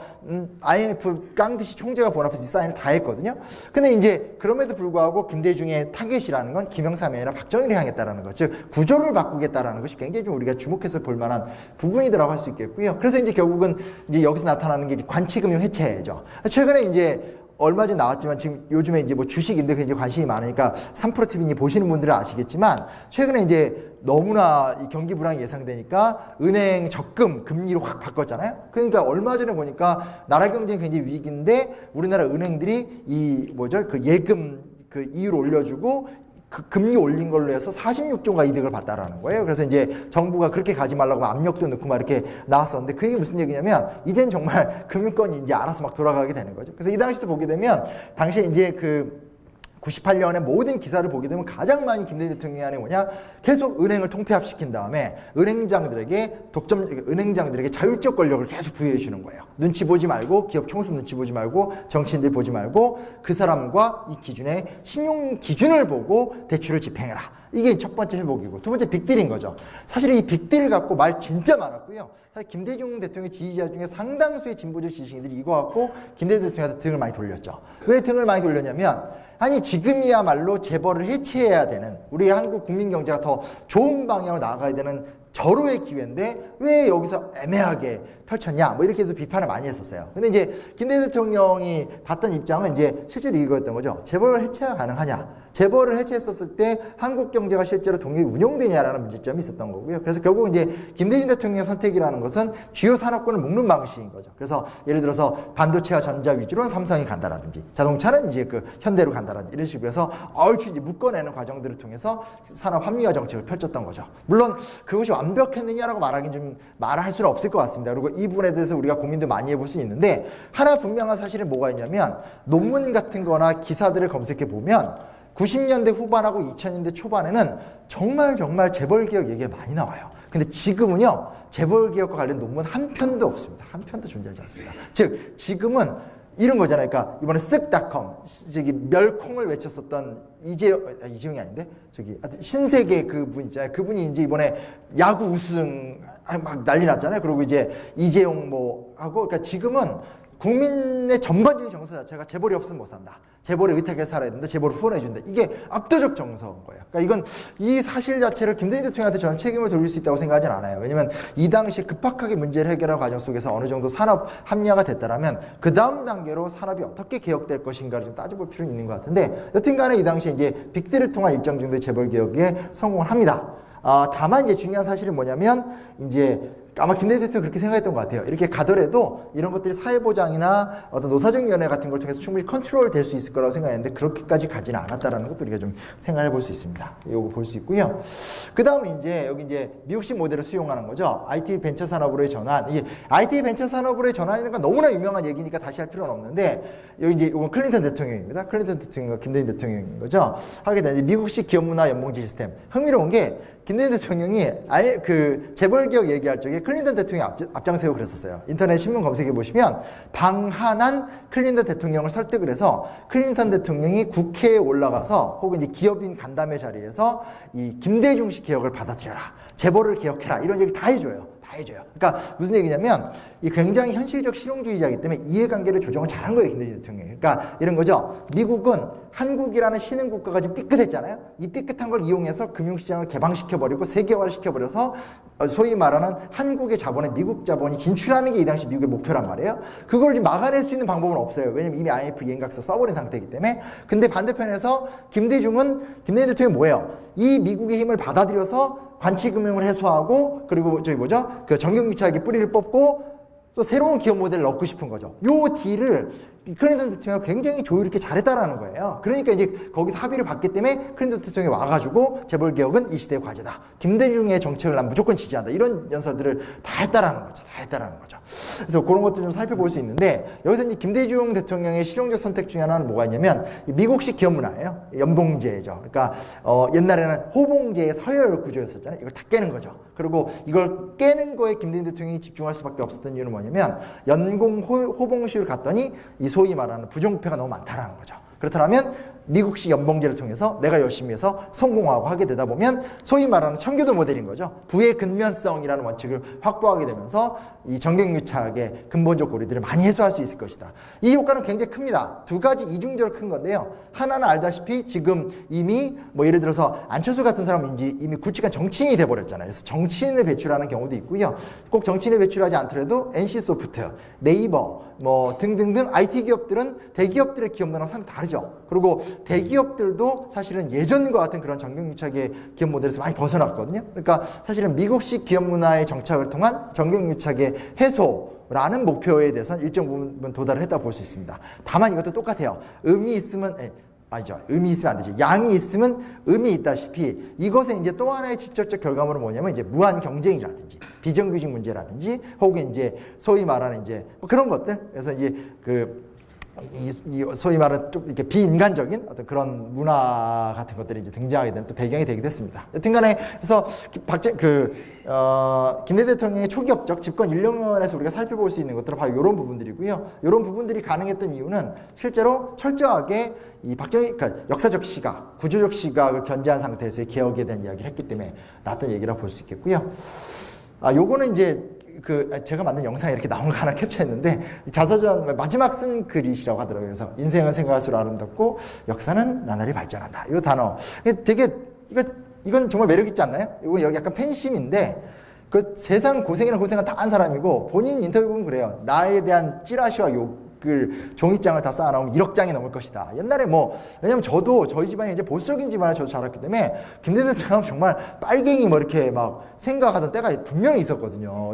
IMF 깡듯이 총재가 본 앞에서 이 사인을 다 했거든요. 근데 이제 그럼에도 불구하고 김대중의 타겟이라는 건 김영삼이 아니라 박정희를 향했다라는 것. 즉 구조를 바꾸겠다라는 것이 굉장히 좀 우리가 주목해서 볼 만한 부분이라고 할 수 있겠고요. 그래서 이제 결국은 이제 여기서 나타나는 게 이제 관치금융 해체죠. 최근에 이제 얼마 전 나왔지만 지금 요즘에 이제 뭐 주식인데 굉장히 관심이 많으니까 3프로TV 보시는 분들은 아시겠지만 최근에 이제 너무나 이 경기 불황이 예상되니까 은행 적금 금리로 확 바꿨잖아요. 그러니까 얼마 전에 보니까 나라 경제는 굉장히 위기인데 우리나라 은행들이 그 예금 그 이율 올려주고 그 금리 올린 걸로 해서 46조가 이득을 봤다라는 거예요. 그래서 이제 정부가 그렇게 가지 말라고 압력도 넣고 막 이렇게 나왔었는데 그게 무슨 얘기냐면 이젠 정말 금융권이 이제 알아서 막 돌아가게 되는 거죠. 그래서 이 당시도 보게 되면 당시에 이제 98년에 모든 기사를 보게 되면 가장 많이 김대중 대통령이 하는 게 뭐냐? 계속 은행을 통폐합시킨 다음에 은행장들에게 자율적 권력을 계속 부여해 주는 거예요. 눈치 보지 말고, 기업 총수 눈치 보지 말고, 정치인들 보지 말고, 그 사람과 이 기준의 신용 기준을 보고 대출을 집행해라. 이게 첫 번째 회복이고, 두 번째 빅딜인 거죠. 사실 이 빅딜 갖고 말 진짜 많았고요. 사실 김대중 대통령의 지지자 중에 상당수의 진보적 지식인들이 이거 갖고 김대중 대통령한테 등을 많이 돌렸죠. 왜 등을 많이 돌렸냐면, 아니 지금이야말로 재벌을 해체해야 되는, 우리 한국 국민 경제가 더 좋은 방향으로 나아가야 되는 절호의 기회인데 왜 여기서 애매하게 펼쳤냐, 뭐 이렇게 해서 비판을 많이 했었어요. 근데 이제 김대중 대통령이 봤던 입장은 이제 실제로 이거였던 거죠. 재벌을 해체가 가능하냐, 재벌을 해체했었을 때 한국 경제가 실제로 동력이 운용되냐라는 문제점이 있었던 거고요. 그래서 결국 이제 김대중 대통령의 선택이라는 것은 주요 산업군을 묶는 방식인 거죠. 그래서 예를 들어서 반도체와 전자 위주로는 삼성이 간다라든지, 자동차는 이제 그 현대로 간다라든지 이런 식으로 해서 얼추 이제 묶어내는 과정들을 통해서 산업 합리화 정책을 펼쳤던 거죠. 물론 그것이 완벽했느냐라고 말하긴 좀 말할 수는 없을 것 같습니다. 그리고 이 부분에 대해서 우리가 고민도 많이 해볼 수 있는데, 하나 분명한 사실은 뭐가 있냐면, 논문 같은 거나 기사들을 검색해 보면 90년대 후반하고 2000년대 초반에는 정말 재벌개혁 얘기가 많이 나와요. 근데 지금은요, 재벌개혁과 관련 논문 한 편도 없습니다. 한 편도 존재하지 않습니다. 즉 지금은 이런 거잖아요. 그러니까 이번에 쓱닷컴, 저기 멸콩을 외쳤었던 이재용이 아닌데, 저기 신세계 그분 있잖아요. 그분이 이제 이번에 야구 우승 막 난리 났잖아요. 그리고 이제 이재용 뭐 하고, 그러니까 지금은 국민의 전반적인 정서 자체가 재벌이 없으면 못 산다, 재벌이 의탁에 살아야 된다, 재벌을 후원해준다. 이게 압도적 정서인 거예요. 그러니까 이건 이 사실 자체를 김대중 대통령한테 저는 책임을 돌릴 수 있다고 생각하진 않아요. 왜냐면 이 당시에 급박하게 문제를 해결할 과정 속에서 어느 정도 산업 합리화가 됐다라면 그 다음 단계로 산업이 어떻게 개혁될 것인가를 좀 따져볼 필요는 있는 것 같은데, 여튼간에 이 당시에 이제 빅딜을 통한 일정 정도의 재벌 개혁에 성공을 합니다. 다만 이제 중요한 사실은 뭐냐면, 이제 아마 김대중 대통령이 그렇게 생각했던 것 같아요. 이렇게 가더라도 이런 것들이 사회보장이나 어떤 노사정위원회 같은 걸 통해서 충분히 컨트롤 될 수 있을 거라고 생각했는데, 그렇게까지 가지는 않았다라는 것도 우리가 좀 생각해 볼 수 있습니다. 요거 볼 수 있고요. 그 다음에 이제 여기 이제 미국식 모델을 수용하는 거죠. IT 벤처 산업으로의 전환. 이게 IT 벤처 산업으로의 전환이라는 건 너무나 유명한 얘기니까 다시 할 필요는 없는데, 여기 이제 이건 클린턴 대통령입니다. 클린턴 대통령과 김대중 대통령인 거죠. 하게 되는 미국식 기업 문화 연봉제 시스템. 흥미로운 게 김대중 대통령이 아예 그 재벌개혁 얘기할 적에 클린턴 대통령이 앞장세우고 그랬었어요. 인터넷 신문 검색해 보시면 방한한 클린턴 대통령을 설득을 해서 클린턴 대통령이 국회에 올라가서 혹은 이제 기업인 간담회 자리에서 이 김대중식 개혁을 받아들여라, 재벌을 개혁해라, 이런 얘기를 다 해줘요. 그러니까 무슨 얘기냐면, 이 굉장히 현실적 실용주의자이기 때문에 이해관계를 조정을 잘한 거예요, 김대중 대통령이. 그러니까 이런 거죠. 미국은 한국이라는 신흥국가가 지금 삐끗했잖아요. 이 삐끗한 걸 이용해서 금융시장을 개방시켜버리고 세계화를 시켜버려서 소위 말하는 한국의 자본에 미국 자본이 진출하는 게 이 당시 미국의 목표란 말이에요. 그걸 지금 막아낼 수 있는 방법은 없어요. 왜냐면 이미 IMF 이행각서 써버린 상태이기 때문에. 근데 반대편에서 김대중 대통령이 뭐예요? 이 미국의 힘을 받아들여서 관치금융을 해소하고, 그리고 저기 뭐죠? 그 정경유착의 뿌리를 뽑고 또 새로운 기업 모델을 넣고 싶은 거죠. 요 딜을 클린턴 대통령이 굉장히 조율있게 잘했다라는 거예요. 그러니까 이제 거기서 합의를 봤기 때문에 클린턴 대통령이 와가지고 재벌개혁은 이 시대의 과제다, 김대중의 정책을 난 무조건 지지한다, 이런 연설들을 다 했다라는 거죠. 그래서 그런 것도 좀 살펴볼 수 있는데, 여기서 이제 김대중 대통령의 실용적 선택 중에 하나는 뭐가 있냐면, 미국식 기업 문화예요. 연봉제죠. 그러니까 옛날에는 호봉제의 서열 구조였었잖아요. 이걸 다 깨는 거죠. 그리고 이걸 깨는 거에 김대중 대통령이 집중할 수밖에 없었던 이유는 뭐냐면, 연공 호봉식을 갔더니 이 소위 말하는 부정부패가 너무 많다라는 거죠. 그렇다면 미국식 연봉제를 통해서 내가 열심히 해서 성공하고 하게 되다 보면 소위 말하는 청교도 모델인 거죠. 부의 근면성이라는 원칙을 확보하게 되면서 이 정경유착의 근본적 고리들을 많이 해소할 수 있을 것이다. 이 효과는 굉장히 큽니다. 두 가지 이중적으로 큰 건데요. 하나는 알다시피 지금 이미 뭐 예를 들어서 안철수 같은 사람은 이미 굵직한 정치인이 돼버렸잖아요. 그래서 정치인을 배출하는 경우도 있고요. 꼭 정치인을 배출하지 않더라도 NC소프트, 네이버 뭐 등등등 IT 기업들은 대기업들의 기업 문화랑 상당히 다르죠. 그리고 대기업들도 사실은 예전과 같은 그런 정경유착의 기업 모델에서 많이 벗어났거든요. 그러니까 사실은 미국식 기업 문화의 정착을 통한 정경유착의 해소라는 목표에 대해서는 일정 부분 도달을 했다고 볼 수 있습니다. 다만 이것도 똑같아요. 의미 있으면 안 되죠. 양이 있으면 의미 있다시피 이것에 이제 또 하나의 직접적 결과물은 뭐냐면 이제 무한 경쟁이라든지 비정규직 문제라든지 혹은 이제 소위 말하는 이제 뭐 그런 것들. 그래서 이제 소위 말하는 좀 이렇게 비인간적인 어떤 그런 문화 같은 것들이 이제 등장하게 되는 또 배경이 되기도 했습니다. 여튼간에 그래서 김대중 대통령의 초기업적 집권 1년에서 우리가 살펴볼 수 있는 것들은 바로 이런 부분들이고요. 이런 부분들이 가능했던 이유는 실제로 철저하게 이 그러니까 역사적 시각, 구조적 시각을 견제한 상태에서의 개혁에 대한 이야기를 했기 때문에 나왔던 얘기라고 볼 수 있겠고요. 요거는 이제 제가 만든 영상에 이렇게 나온 거 하나 캡처했는데, 자서전 마지막 쓴 글이시라고 하더라고요. 그래서 인생은 생각할수록 아름답고 역사는 나날이 발전한다. 이 단어. 되게, 이건 정말 매력있지 않나요? 이거 여기 약간 팬심인데, 세상 고생이나 고생은 다 한 사람이고, 본인 인터뷰 보면 그래요. 나에 대한 찌라시와 욕을 종이장을 다 쌓아놓으면 1억 장이 넘을 것이다. 옛날에 왜냐면 저희 집안이 이제 보수적인 집안에 저도 자랐기 때문에, 김대중 대통령 정말 빨갱이 이렇게 막 생각하던 때가 분명히 있었거든요.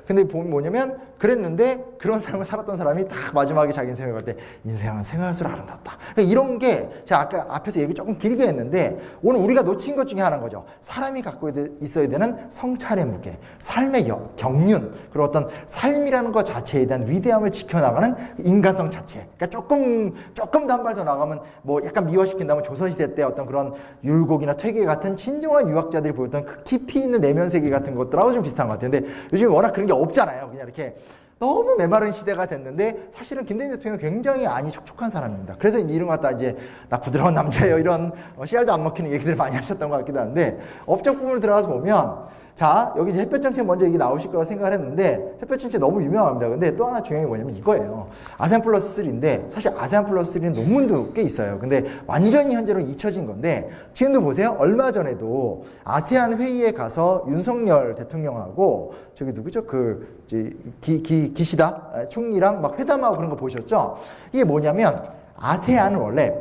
근데 보면 뭐냐면, 그랬는데, 그런 삶을 살았던 사람이 딱 마지막에 자기 인생을 갈 때, 인생은 생각할수록 아름답다. 그러니까 이런 게, 제가 아까 앞에서 얘기 조금 길게 했는데, 오늘 우리가 놓친 것 중에 하나인 거죠. 사람이 갖고 있어야 되는 성찰의 무게, 삶의 경륜, 그리고 어떤 삶이라는 것 자체에 대한 위대함을 지켜나가는 인간성 자체. 그러니까 조금 더 한 발 더 나가면 약간 미화시킨다면 조선시대 때 어떤 그런 율곡이나 퇴계 같은 진정한 유학자들이 보였던 그 깊이 있는 내면 세계 같은 것들하고 좀 비슷한 것 같아요. 근데 요즘 워낙 그런 게 없잖아요. 그냥 이렇게 너무 메마른 시대가 됐는데, 사실은 김대중 대통령은 굉장히 안이 촉촉한 사람입니다. 그래서 이런 거 갖다 이제 나 부드러운 남자예요, 이런 씨알도 안 먹히는 얘기들을 많이 하셨던 것 같기도 한데, 업적 부분을 들어가서 보면, 자, 여기 이제 햇볕 정책 먼저 얘기 나오실 거라고 생각을 했는데, 햇볕 정책 너무 유명합니다. 근데 또 하나 중요한 게 뭐냐면 이거예요. 아세안 플러스 3인데, 사실 아세안 플러스 3는 논문도 꽤 있어요. 근데 완전히 현재로 잊혀진 건데, 지금도 보세요. 얼마 전에도 아세안 회의에 가서 윤석열 대통령하고, 저기 누구죠? 기시다 총리랑 막 회담하고 그런 거 보셨죠? 이게 뭐냐면, 아세안은 원래,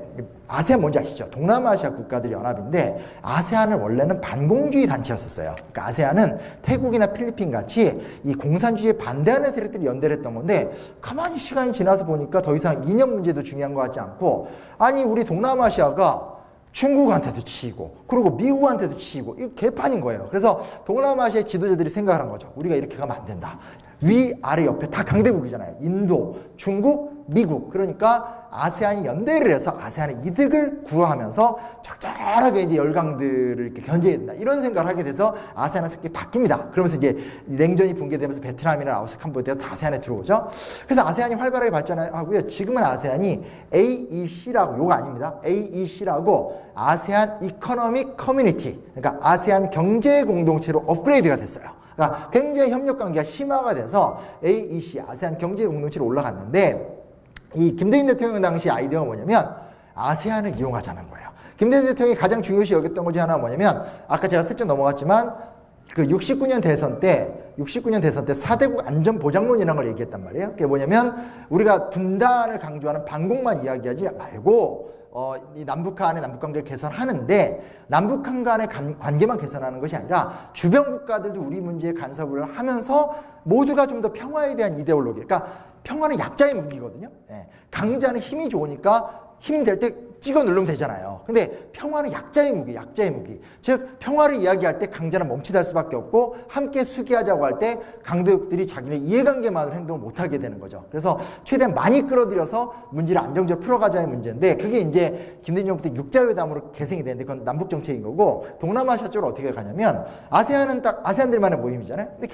아세안 뭔지 아시죠? 동남아시아 국가들 연합인데, 아세안은 원래는 반공주의 단체였었어요. 그러니까 아세안은 태국이나 필리핀 같이 이 공산주의에 반대하는 세력들이 연대를 했던 건데, 가만히 시간이 지나서 보니까 더 이상 이념 문제도 중요한 것 같지 않고, 아니 우리 동남아시아가 중국한테도 치이고, 그리고 미국한테도 치이고, 이거 개판인 거예요. 그래서 동남아시아 지도자들이 생각을 한 거죠. 우리가 이렇게 가면 안 된다. 위, 아래, 옆에 다 강대국이잖아요. 인도, 중국, 미국. 그러니까 아세안이 연대를 해서 아세안의 이득을 구하면서 적절하게 이제 열강들을 이렇게 견제해야 된다. 이런 생각을 하게 돼서 아세안은 새롭게 바뀝니다. 그러면서 이제 냉전이 붕괴되면서 베트남이나 라오스, 캄보디아가 다 아세안에 들어오죠. 그래서 아세안이 활발하게 발전하고요. 지금은 아세안이 AEC라고, 요거 아닙니다. AEC라고 아세안 이코노믹 커뮤니티, 그러니까 아세안 경제 공동체로 업그레이드가 됐어요. 그러니까 굉장히 협력 관계가 심화가 돼서 AEC, 아세안 경제 공동체로 올라갔는데, 이 김대중 대통령 당시 아이디어가 뭐냐면 아세안을 이용하자는 거예요. 김대중 대통령이 가장 중요시 여겼던 것 중에 하나가 뭐냐면, 아까 제가 슬쩍 넘어갔지만 69년 대선 때 4대국 안전보장론이라는 걸 얘기했단 말이에요. 그게 뭐냐면, 우리가 분단을 강조하는 반공만 이야기하지 말고 이 남북한의 남북관계를 개선하는데, 남북한 간의 관계만 개선하는 것이 아니라 주변 국가들도 우리 문제에 간섭을 하면서 모두가 좀 더 평화에 대한 이데올로기, 그러니까 평화는 약자의 무기거든요. 강자는 힘이 좋으니까 힘 될 때 찍어 누르면 되잖아요. 근데 평화는 약자의 무기. 즉 평화를 이야기할 때 강자는 멈칫할 수밖에 없고, 함께 수기하자고 할 때 강대국들이 자기네 이해관계만으로 행동을 못하게 되는 거죠. 그래서 최대한 많이 끌어들여서 문제를 안정적으로 풀어가자의 문제인데, 그게 이제 김대중 정부 때 육자회담으로 개생이 되는데, 그건 남북 정책인 거고, 동남아시아 쪽으로 어떻게 가냐면, 아세안은 딱 아세안들만의 모임이잖아요. 근데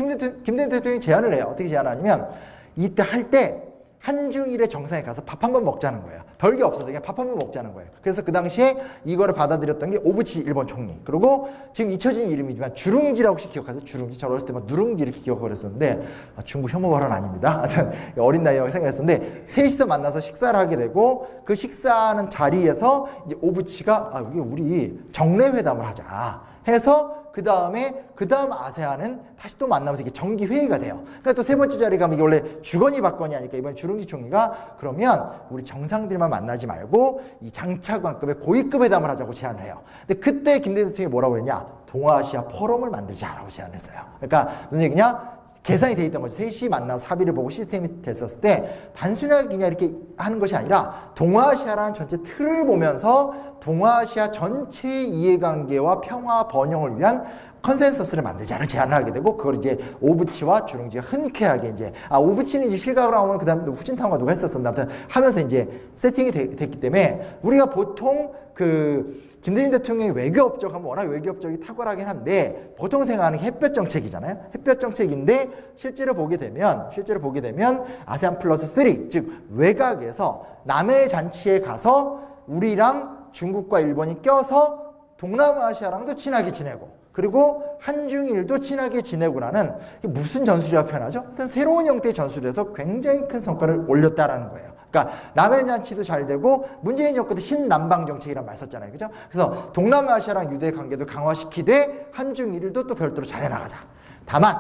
김대중 대통령이 제안을 해요. 어떻게 제안하냐면, 이때 할 때 한중일의 정상에 가서 밥 한번 먹자는 거예요. 별게 없어서 그냥 밥 한번 먹자는 거예요. 그래서 그 당시에 이거를 받아들였던 게 오부치 일본 총리, 그리고 지금 잊혀진 이름이지만 주룽지라고 혹시 기억하세요? 주룽지. 저 어렸을 때 막 누룽지 이렇게 기억하고 그랬었는데, 중국 혐오 발언 아닙니다. 하여튼 어린 나이라고 생각했었는데, 셋이서 만나서 식사를 하게 되고, 그 식사하는 자리에서 이제 오부치가 우리 정례회담을 하자 해서, 그 다음 아세안은 다시 또 만나면서 이게 정기 회의가 돼요. 그러니까 또 세 번째 자리에 가면 이게 원래 주거니 받거니 하니까, 이번 주룽지 총리가 그러면 우리 정상들만 만나지 말고 이 장차관급의 고위급 회담을 하자고 제안을 해요. 근데 그때 김대중 대통령이 뭐라고 했냐? 동아시아 포럼을 만들자라고 제안했어요. 그러니까 무슨 얘기냐? 계산이 돼 있던 거죠. 셋이 만나서 합의를 보고 시스템이 됐었을 때, 단순하게 그냥 이렇게 하는 것이 아니라 동아시아라는 전체 틀을 보면서 동아시아 전체의 이해관계와 평화 번영을 위한 컨센서스를 만들자는 제안을 하게 되고, 그걸 이제 오부치와 주룽지가 흔쾌하게 이제, 오부치는 이제 실각으로 나오면 그 다음에 후진타운과 누가 했었었나, 아무튼 하면서 이제 세팅이 됐기 때문에, 우리가 보통 김대중 대통령의 외교 업적하면 워낙 외교 업적이 탁월하긴 한데, 보통 생각하는 게 햇볕 정책이잖아요. 햇볕 정책인데, 실제로 보게 되면 아세안 플러스 3, 즉, 외곽에서 남해 잔치에 가서 우리랑 중국과 일본이 껴서 동남아시아랑도 친하게 지내고, 그리고 한중일도 친하게 지내고라는, 무슨 전술이라고 표현하죠? 일단 새로운 형태의 전술에서 굉장히 큰 성과를 올렸다라는 거예요. 그러니까 남해 잔치도 잘 되고, 문재인 정권 때 신남방 정책이란 말 썼잖아요. 그죠? 그래서 동남아시아랑 유대 관계도 강화시키되 한중일도 또 별도로 잘 해나가자. 다만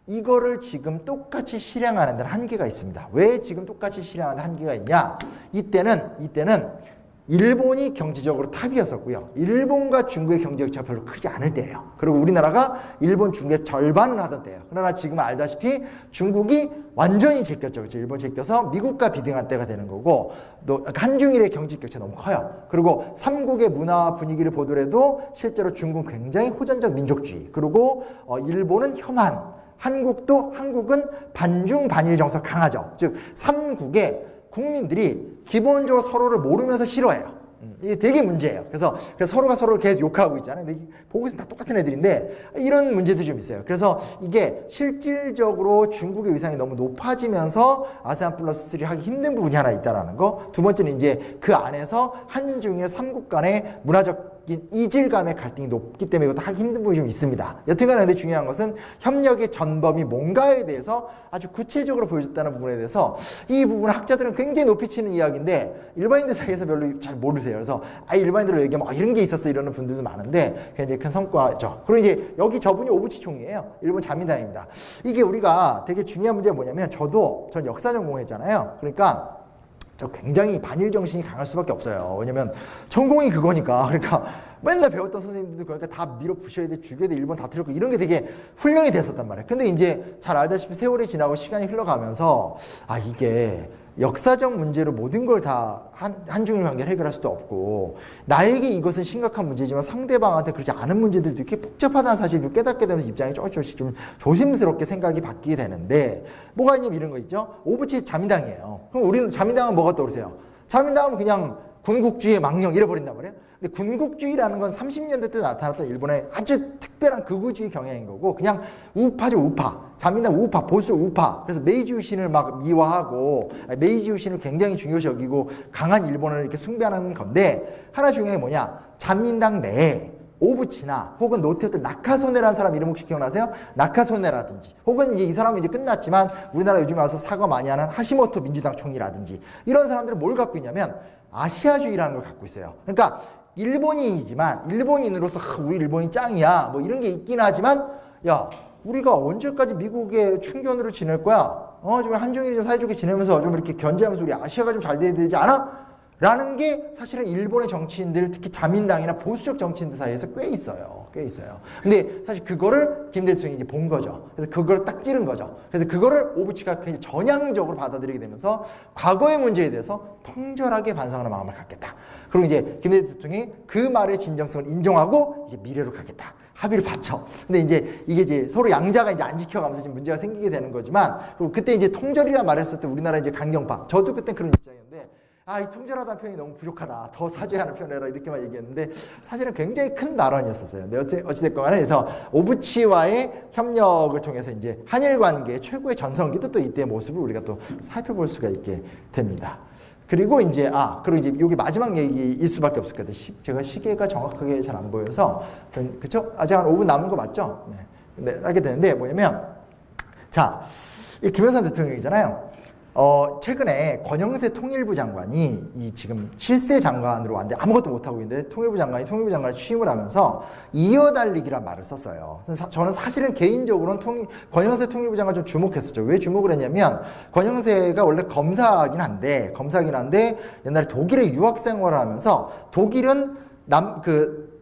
이거를 지금 똑같이 실행하는 데는 한계가 있습니다. 왜 지금 똑같이 실행하는 데 한계가 있냐? 이때는 일본이 경제적으로 탑이었었고요. 일본과 중국의 경제 격차가 별로 크지 않을 때예요. 그리고 우리나라가 일본, 중국의 절반을 하던 때예요. 그러나 지금은 알다시피 중국이 완전히 제꼈죠. 그렇죠? 일본 제껴서 미국과 비등한 때가 되는 거고, 또 한중일의 경제 격차가 너무 커요. 그리고 삼국의 문화 분위기를 보더라도 실제로 중국은 굉장히 호전적 민족주의, 그리고 일본은 혐한, 한국은 반중 반일 정서가 강하죠. 즉 삼국의 국민들이 기본적으로 서로를 모르면서 싫어해요. 이게 되게 문제예요. 그래서 서로가 서로를 계속 욕하고 있잖아요. 근데 보고 있으면 다 똑같은 애들인데 이런 문제도 좀 있어요. 그래서 이게 실질적으로 중국의 위상이 너무 높아지면서 아세안 플러스 3 하기 힘든 부분이 하나 있다라는 거. 두 번째는 이제 그 안에서 한중일 삼국 간의 문화적인 이질감의 갈등이 높기 때문에 이것도 하기 힘든 부분이 좀 있습니다. 여튼간에 근데 중요한 것은 협력의 전범이 뭔가에 대해서 아주 구체적으로 보여줬다는 부분에 대해서 이 부분은 학자들은 굉장히 높이 치는 이야기인데 일반인들 사이에서 별로 잘 모르세요. 그래서 일반인들로 얘기하면 이런 게 있었어 이러는 분들도 많은데 굉장히 큰 성과죠. 그리고 이제 여기 저분이 오부치 총리예요. 일본 자민당입니다. 이게 우리가 되게 중요한 문제가 뭐냐면 전 역사 전공했잖아요. 그러니까 저 굉장히 반일 정신이 강할 수밖에 없어요. 왜냐면 전공이 그거니까. 그러니까 맨날 배웠던 선생님들도 그러니까 다 밀어부셔야 돼, 죽여야 돼, 일본 다 틀었고 이런 게 되게 훈련이 됐었단 말이에요. 근데 이제 잘 알다시피 세월이 지나고 시간이 흘러가면서 이게 역사적 문제로 모든 걸 다 한중일 관계를 해결할 수도 없고, 나에게 이것은 심각한 문제지만 상대방한테 그렇지 않은 문제들도 이렇게 복잡하다는 사실을 깨닫게 되면서 입장이 조금씩 좀 조심스럽게 생각이 바뀌게 되는데, 뭐가 있냐면 이런 거 있죠. 오부치 자민당이에요. 그럼 우리는 자민당은 뭐가 떠오르세요? 자민당은 그냥 군국주의의 망령 이래버린단 말이에요. 근데 군국주의라는 건 30년대 때 나타났던 일본의 아주 특별한 극우주의 경향인 거고, 그냥 우파죠, 우파. 자민당 우파, 보수 우파. 그래서 메이지 유신을 막 미화하고, 메이지 유신을 굉장히 중요시 여기고, 강한 일본을 이렇게 숭배하는 건데, 하나 중요한 게 뭐냐? 자민당 내에 오부치나 혹은 노태우때 나카소네라는 사람 이름 혹시 기억나세요? 나카소네라든지, 혹은 이제 이 사람은 이제 끝났지만 우리나라 요즘에 와서 사과 많이 하는 하시모토 민주당 총리라든지, 이런 사람들은 뭘 갖고 있냐면 아시아주의라는 걸 갖고 있어요. 그러니까 일본인이지만 일본인으로서 우리 일본이 짱이야 뭐 이런 게 있긴 하지만, 야 우리가 언제까지 미국의 충견으로 지낼 거야? 좀 한중일이 좀 사이좋게 지내면서 좀 이렇게 견제하면서 우리 아시아가 좀 잘 돼야 되지 않아? 라는 게 사실은 일본의 정치인들, 특히 자민당이나 보수적 정치인들 사이에서 꽤 있어요. 근데 사실 그거를 김 대통령이 이제 본 거죠. 그래서 그걸 딱 찌른 거죠. 그래서 그거를 오부치가 굉장히 전향적으로 받아들이게 되면서 과거의 문제에 대해서 통절하게 반성하는 마음을 갖겠다. 그리고 이제 김 대통령이 그 말의 진정성을 인정하고 이제 미래로 가겠다. 합의를 받죠. 근데 이게 이제 서로 양자가 이제 안 지켜가면서 지금 문제가 생기게 되는 거지만, 그리고 그때 이제 통절이라 말했을 때 우리나라 이제 강경파, 저도 그때 그런 입장이었는데, 이 통절하다는 표현이 너무 부족하다. 더 사죄하는 표현해라. 이렇게만 얘기했는데 사실은 굉장히 큰 발언이었었어요. 근데 어찌됐건 간에 그래서 오부치와의 협력을 통해서 이제 한일 관계의 최고의 전성기도 또 이때의 모습을 우리가 또 살펴볼 수가 있게 됩니다. 그리고 이제 그리고 이제 여기 마지막 얘기일 수밖에 없을 것 같아요. 제가 시계가 정확하게 잘 안 보여서, 그쵸? 아직 한 5분 남은 거 맞죠? 네. 근데 하게 되는데 뭐냐면, 자, 이 김영삼 대통령이잖아요. 최근에 권영세 통일부 장관이 이 지금 7세 장관으로 왔는데 아무것도 못하고 있는데 통일부 장관이 취임을 하면서 이어달리기란 말을 썼어요. 저는 사실은 개인적으로는 권영세 통일부 장관 좀 주목했었죠. 왜 주목을 했냐면, 권영세가 원래 검사긴 한데 옛날에 독일에 유학 생활을 하면서, 독일은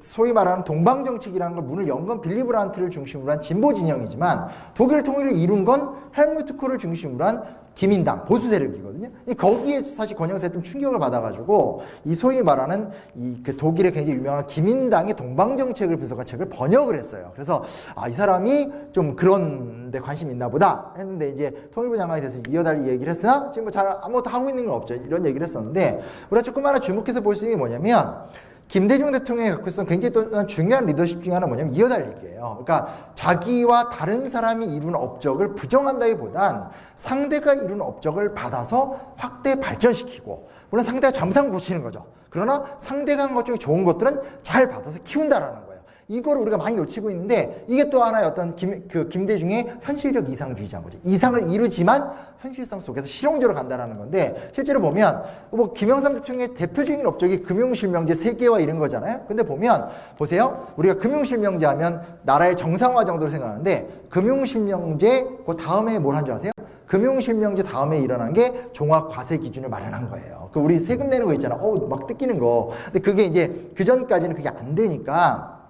소위 말하는 동방정책이라는 걸 문을 연 건 빌리 브란트를 중심으로 한 진보 진영이지만, 독일 통일을 이룬 건 헬무트 콜을 중심으로 한 기민당, 보수 세력이거든요. 거기에 사실 권영세가 좀 충격을 받아가지고 이 소위 말하는 그 독일의 굉장히 유명한 기민당의 동방정책을 분석한 책을 번역을 했어요. 그래서 이 사람이 좀 그런 데 관심이 있나 보다 했는데 이제 통일부 장관이 돼서 이어달리 얘기를 했으나 지금 뭐 잘 아무것도 하고 있는 건 없죠. 이런 얘기를 했었는데 우리가 조금 하나 주목해서 볼 수 있는 게 뭐냐면 김대중 대통령이 갖고 있었던 굉장히 또 중요한 리더십 중에 하나 뭐냐면 이어달리기예요. 그러니까 자기와 다른 사람이 이룬 업적을 부정한다기보단 상대가 이룬 업적을 받아서 확대 발전시키고 물론 상대가 잘못한 거 고치는 거죠. 그러나 상대가 한 것 중에 좋은 것들은 잘 받아서 키운다라는 거예요. 이걸 우리가 많이 놓치고 있는데 이게 또 하나의 어떤 김대중의 현실적 이상주의자인 거죠. 이상을 이루지만 현실성 속에서 실용적으로 간다라는 건데 실제로 보면 뭐 김영삼 대통령의 대표적인 업적이 금융실명제 3개와 이런 거잖아요. 근데 보면 보세요. 우리가 금융실명제 하면 나라의 정상화 정도로 생각하는데 금융실명제 그 다음에 뭘 한 줄 아세요? 금융실명제 다음에 일어난 게 종합과세 기준을 마련한 거예요. 그 우리 세금 내는 거 있잖아. 막 뜯기는 거. 근데 그게 이제 그 전까지는 그게 안 되니까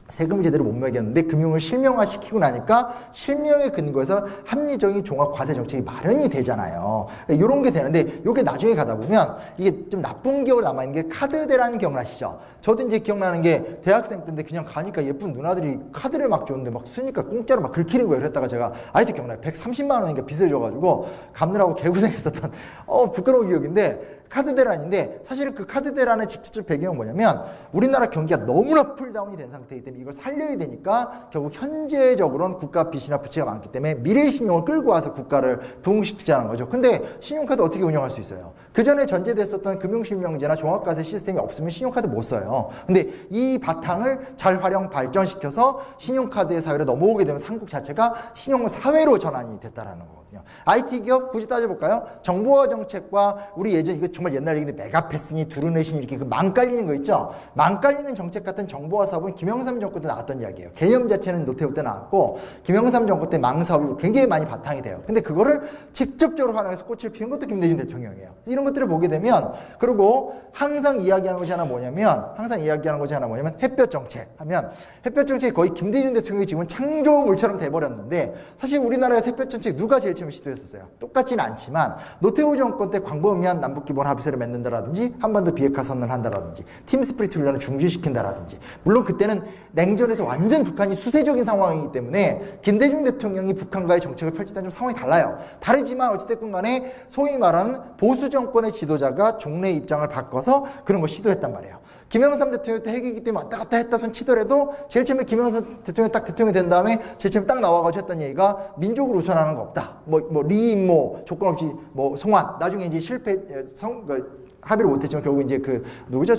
세금 제대로 못 매겼는데 금융을 실명화시키고 나니까 실명에 근거해서 합리적인 종합과세 정책이 마련이 되잖아요. 이런 게 되는데 이게 나중에 가다 보면 이게 좀 나쁜 기억으로 남아있는 게 카드대라는 기억나시죠? 저도 이제 기억나는 게 대학생 때인데 그냥 가니까 예쁜 누나들이 카드를 막 줬는데 막 쓰니까 공짜로 막 긁히는 거예요. 그랬다가 제가 아직도 기억나요. 130만 원인가 빚을 져가지고 갚느라고 개고생했었던 부끄러운 기억인데 카드대란인데 사실은 그 카드대란의 직접적 배경은 뭐냐면 우리나라 경기가 너무나 풀다운이 된 상태이기 때문에 이걸 살려야 되니까 결국 현재적으로는 국가 빚이나 부채가 많기 때문에 미래 신용을 끌고 와서 국가를 부흥시키자는 거죠. 근데 신용카드 어떻게 운영할 수 있어요? 그 전에 전제됐었던 금융실명제나 종합과세 시스템이 없으면 신용카드 못 써요. 근데 이 바탕을 잘 활용 발전시켜서 신용카드의 사회로 넘어오게 되면 한국 자체가 신용사회로 전환이 됐다라는 거거든요. IT 기업 굳이 따져볼까요? 정보화 정책과 우리 예전 이거 정말 옛날 얘기인데 메가패스니 두루넷이니 이렇게 그 망 깔리는 거 있죠? 망 깔리는 정책 같은 정보화 사업은 김영삼 정권 때 나왔던 이야기예요. 개념 자체는 노태우 때 나왔고 김영삼 정권 때 망 사업이 굉장히 많이 바탕이 돼요. 근데 그거를 직접적으로 활용해서 꽃을 피운 것도 김대중 대통령이에요. 이런 것들을 보게 되면 그리고 항상 이야기하는 것이 하나 뭐냐면 햇볕 정책 하면 햇볕 정책이 거의 김대중 대통령이 지금 창조물처럼 돼버렸는데 사실 우리나라의 햇볕 정책 누가 제일 처음 시도했었어요? 똑같지는 않지만 노태우 정권 때 광범위한 남북기본 합의서를 맺는다라든지 한반도 비핵화 선언을 한다라든지 팀스프리트 훈련을 중지시킨다라든지 물론 그때는 냉전에서 완전 북한이 수세적인 상황이기 때문에 김대중 대통령이 북한과의 정책을 펼칠 때는 좀 상황이 달라요. 다르지만 어찌됐건 간에 소위 말하는 보수 정권의 지도자가 종래 입장을 바꿔서 그런 걸 시도했단 말이에요. 김영삼 대통령 때 핵이기 때문에 왔다 갔다 했다 손 치더라도 제일 처음에 김영삼 대통령이 딱 대통령이 된 다음에 제일 처음에 딱 나와가지고 했던 얘기가 민족을 우선하는 거 없다. 리임모 조건 없이 송환. 나중에 이제 합의를 못했지만 결국 이제 누구죠?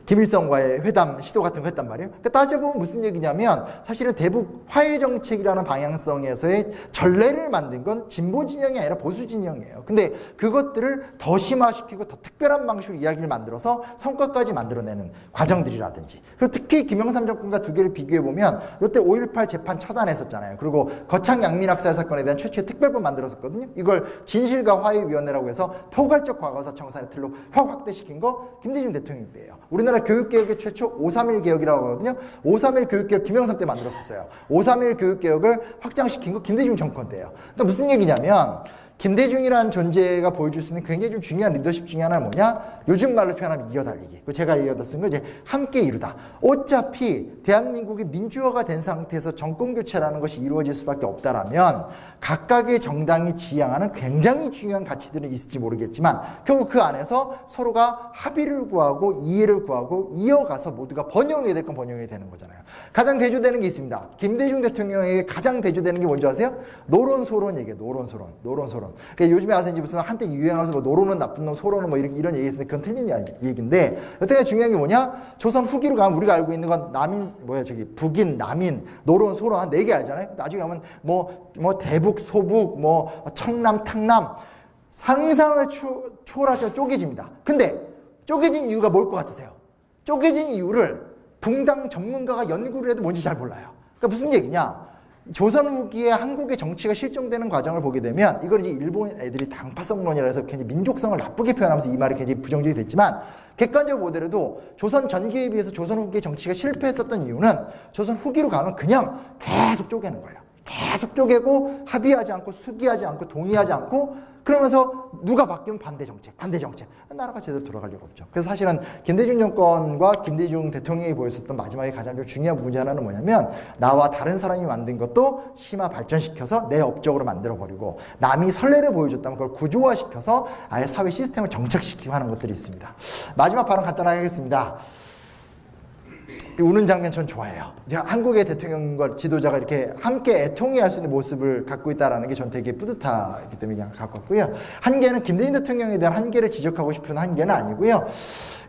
김일성과의 회담 시도 같은 거 했단 말이에요. 그러니까 따져보면 무슨 얘기냐면 사실은 대북 화해 정책이라는 방향성에서의 전례를 만든 건 진보 진영이 아니라 보수 진영이에요. 근데 그것들을 더 심화시키고 더 특별한 방식으로 이야기를 만들어서 성과까지 만들어내는 과정들이라든지 그리고 특히 김영삼 정권과 두 개를 비교해보면 이때 5.18 재판 처단했었잖아요. 그리고 거창 양민학살 사건에 대한 최초의 특별법 만들었었거든요. 이걸 진실과 화해위원회라고 해서 포괄적 과거사 청산의 틀로 확 확대시킨 거 김대중 대통령 때예요. 우리나라 교육개혁의 최초 5.31 개혁이라고 하거든요. 5.31 교육개혁 김영삼 때 만들었었어요. 5.31 교육개혁을 확장시킨 거 김대중 정권 때예요. 그러니까 무슨 얘기냐면 김대중이라는 존재가 보여줄 수 있는 굉장히 좀 중요한 리더십 중에 하나는 뭐냐? 요즘 말로 표현하면 이어달리기. 제가 이어다 쓴 거 이제 함께 이루다. 어차피 대한민국이 민주화가 된 상태에서 정권교체라는 것이 이루어질 수밖에 없다라면 각각의 정당이 지향하는 굉장히 중요한 가치들은 있을지 모르겠지만 결국 그 안에서 서로가 합의를 구하고 이해를 구하고 이어가서 모두가 번영해야 될 건 번영해야 되는 거잖아요. 가장 대조되는 게 있습니다. 김대중 대통령에게 가장 대조되는 게 뭔지 아세요? 노론소론 얘기예요. 노론소론. 그러니까 요즘에 와서 이제 무슨 한때 유행하면서 노론은 나쁜 놈, 소론은 이런 얘기 있는데 그건 틀린 얘기인데 여태까지 중요한 게 뭐냐? 조선 후기로 가면 우리가 알고 있는 건 북인, 남인, 노론, 소론 한 4개 알잖아요. 나중에 가면 대북, 소북, 청남, 탕남 상상을 초월하죠. 쪼개집니다. 근데 쪼개진 이유가 뭘 것 같으세요? 쪼개진 이유를 붕당 전문가가 연구를 해도 뭔지 잘 몰라요. 그러니까 무슨 얘기냐? 조선 후기에 한국의 정치가 실종되는 과정을 보게 되면 이걸 이제 일본 애들이 당파성론이라 해서 굉장히 민족성을 나쁘게 표현하면서 이 말이 굉장히 부정적이 됐지만 객관적으로 보더라도 조선 전기에 비해서 조선 후기의 정치가 실패했었던 이유는 조선 후기로 가면 그냥 계속 쪼개는 거예요. 계속 쪼개고 합의하지 않고 수기하지 않고 동의하지 않고 그러면서 누가 바뀌면 반대 정책. 나라가 제대로 돌아갈 리가 없죠. 그래서 사실은 김대중 정권과 김대중 대통령이 보였었던 마지막에 가장 좀 중요한 부분 하나는 뭐냐면 나와 다른 사람이 만든 것도 심화 발전시켜서 내 업적으로 만들어버리고 남이 선례를 보여줬다면 그걸 구조화시켜서 아예 사회 시스템을 정착시키고 하는 것들이 있습니다. 마지막 발언 간단하게 하겠습니다. 우는 장면 전 좋아해요. 한국의 대통령과 지도자가 이렇게 함께 애통해할 수 있는 모습을 갖고 있다는 게 전 되게 뿌듯하기 때문에 그냥 갖고 왔고요. 한계는 김대중 대통령에 대한 한계를 지적하고 싶은 한계는 아니고요.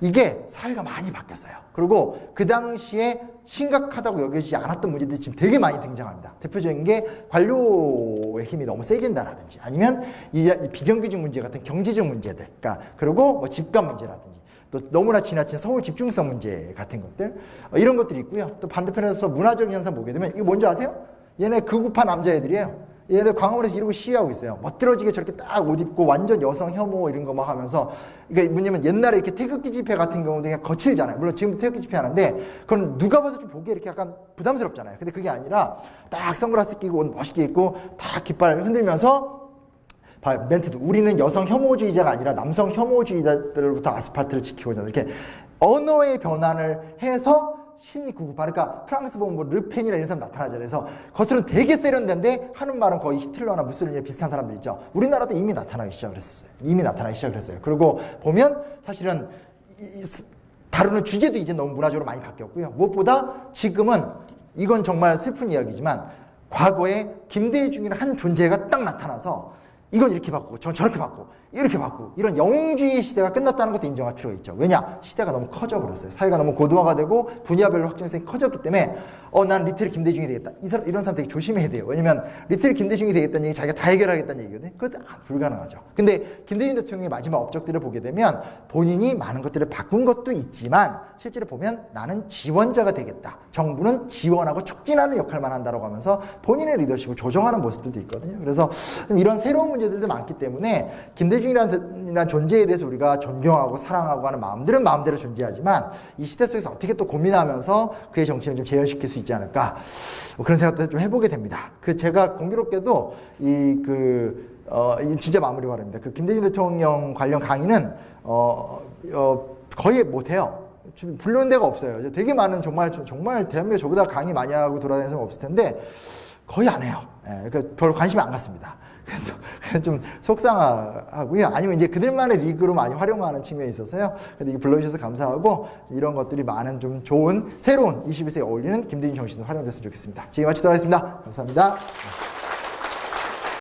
이게 사회가 많이 바뀌었어요. 그리고 그 당시에 심각하다고 여겨지지 않았던 문제들이 지금 되게 많이 등장합니다. 대표적인 게 관료의 힘이 너무 세진다라든지 아니면 이 비정규직 문제 같은 경제적 문제들, 그리고 뭐 집값 문제라든지 또 너무나 지나친 서울 집중성 문제 같은 것들 이런 것들이 있고요. 또 반대편에서 문화적 현상 보게 되면 이거 뭔지 아세요? 얘네 극우파 남자애들이에요. 얘네 광화문에서 이러고 시위하고 있어요. 멋들어지게 저렇게 딱 옷 입고 완전 여성 혐오 이런 거 막 하면서 그러니까 뭐냐면 옛날에 이렇게 태극기 집회 같은 경우도 그냥 거칠잖아요. 물론 지금도 태극기 집회 하는데 그건 누가 봐도 좀 보기에 이렇게 약간 부담스럽잖아요. 근데 그게 아니라 딱 선글라스 끼고 옷 멋있게 입고 딱 깃발 흔들면서 멘트도 우리는 여성 혐오주의자가 아니라 남성 혐오주의자들로부터 아스팔트를 지키고 있다. 이렇게 언어의 변환을 해서 심리 구구파. 그러니까 프랑스 보면 뭐 르펜이나 이런 사람 나타나잖아요. 그래서 겉으로는 되게 세련된데 하는 말은 거의 히틀러나 무솔리니 비슷한 사람들 있죠. 우리나라도 이미 나타나기 시작했어요. 그리고 보면 사실은 다루는 주제도 이제 너무 문화적으로 많이 바뀌었고요. 무엇보다 지금은 이건 정말 슬픈 이야기지만 과거에 김대중이라는 한 존재가 딱 나타나서 이건 이렇게 바꾸고 전 저렇게 바꾸고 이렇게 바꾸고 이런 영웅주의 시대가 끝났다는 것도 인정할 필요가 있죠. 왜냐? 시대가 너무 커져버렸어요. 사회가 너무 고도화가 되고 분야별로 확장성이 커졌기 때문에 난 리틀 김대중이 되겠다. 이런 사람 되게 조심해야 돼요. 왜냐면 리틀 김대중이 되겠다는 얘기 자기가 다 해결하겠다는 얘기거든요. 그것도 불가능하죠. 근데 김대중 대통령의 마지막 업적들을 보게 되면 본인이 많은 것들을 바꾼 것도 있지만 실제로 보면 나는 지원자가 되겠다. 정부는 지원하고 촉진하는 역할만 한다고 하면서 본인의 리더십을 조정하는 모습들도 있거든요. 그래서 좀 이런 새로운 문제들도 많기 때문에 김대중이라는 존재에 대해서 우리가 존경하고 사랑하고 하는 마음들은 마음대로 존재하지만 이 시대 속에서 어떻게 또 고민하면서 그의 정신을 좀 재현시킬 수 있지 않을까 그런 생각도 좀 해보게 됩니다. 제가 공교롭게도 진짜 마무리 바랍니다. 김대중 대통령 관련 강의는 거의 못해요. 부르는 데가 없어요. 되게 많은 정말 대한민국에 저보다 강의 많이 하고 돌아다니는 사람 없을 텐데 거의 안 해요. 그러니까 별 관심이 안 갔습니다. 그래서 좀 속상하고요. 아니면 이제 그들만의 리그로 많이 활용하는 측면이 있어서요. 근데 불러주셔서 감사하고 이런 것들이 많은 좀 좋은 새로운 21세기에 어울리는 김대중 정신으로 활용됐으면 좋겠습니다. 지금 마치도록 하겠습니다. 감사합니다.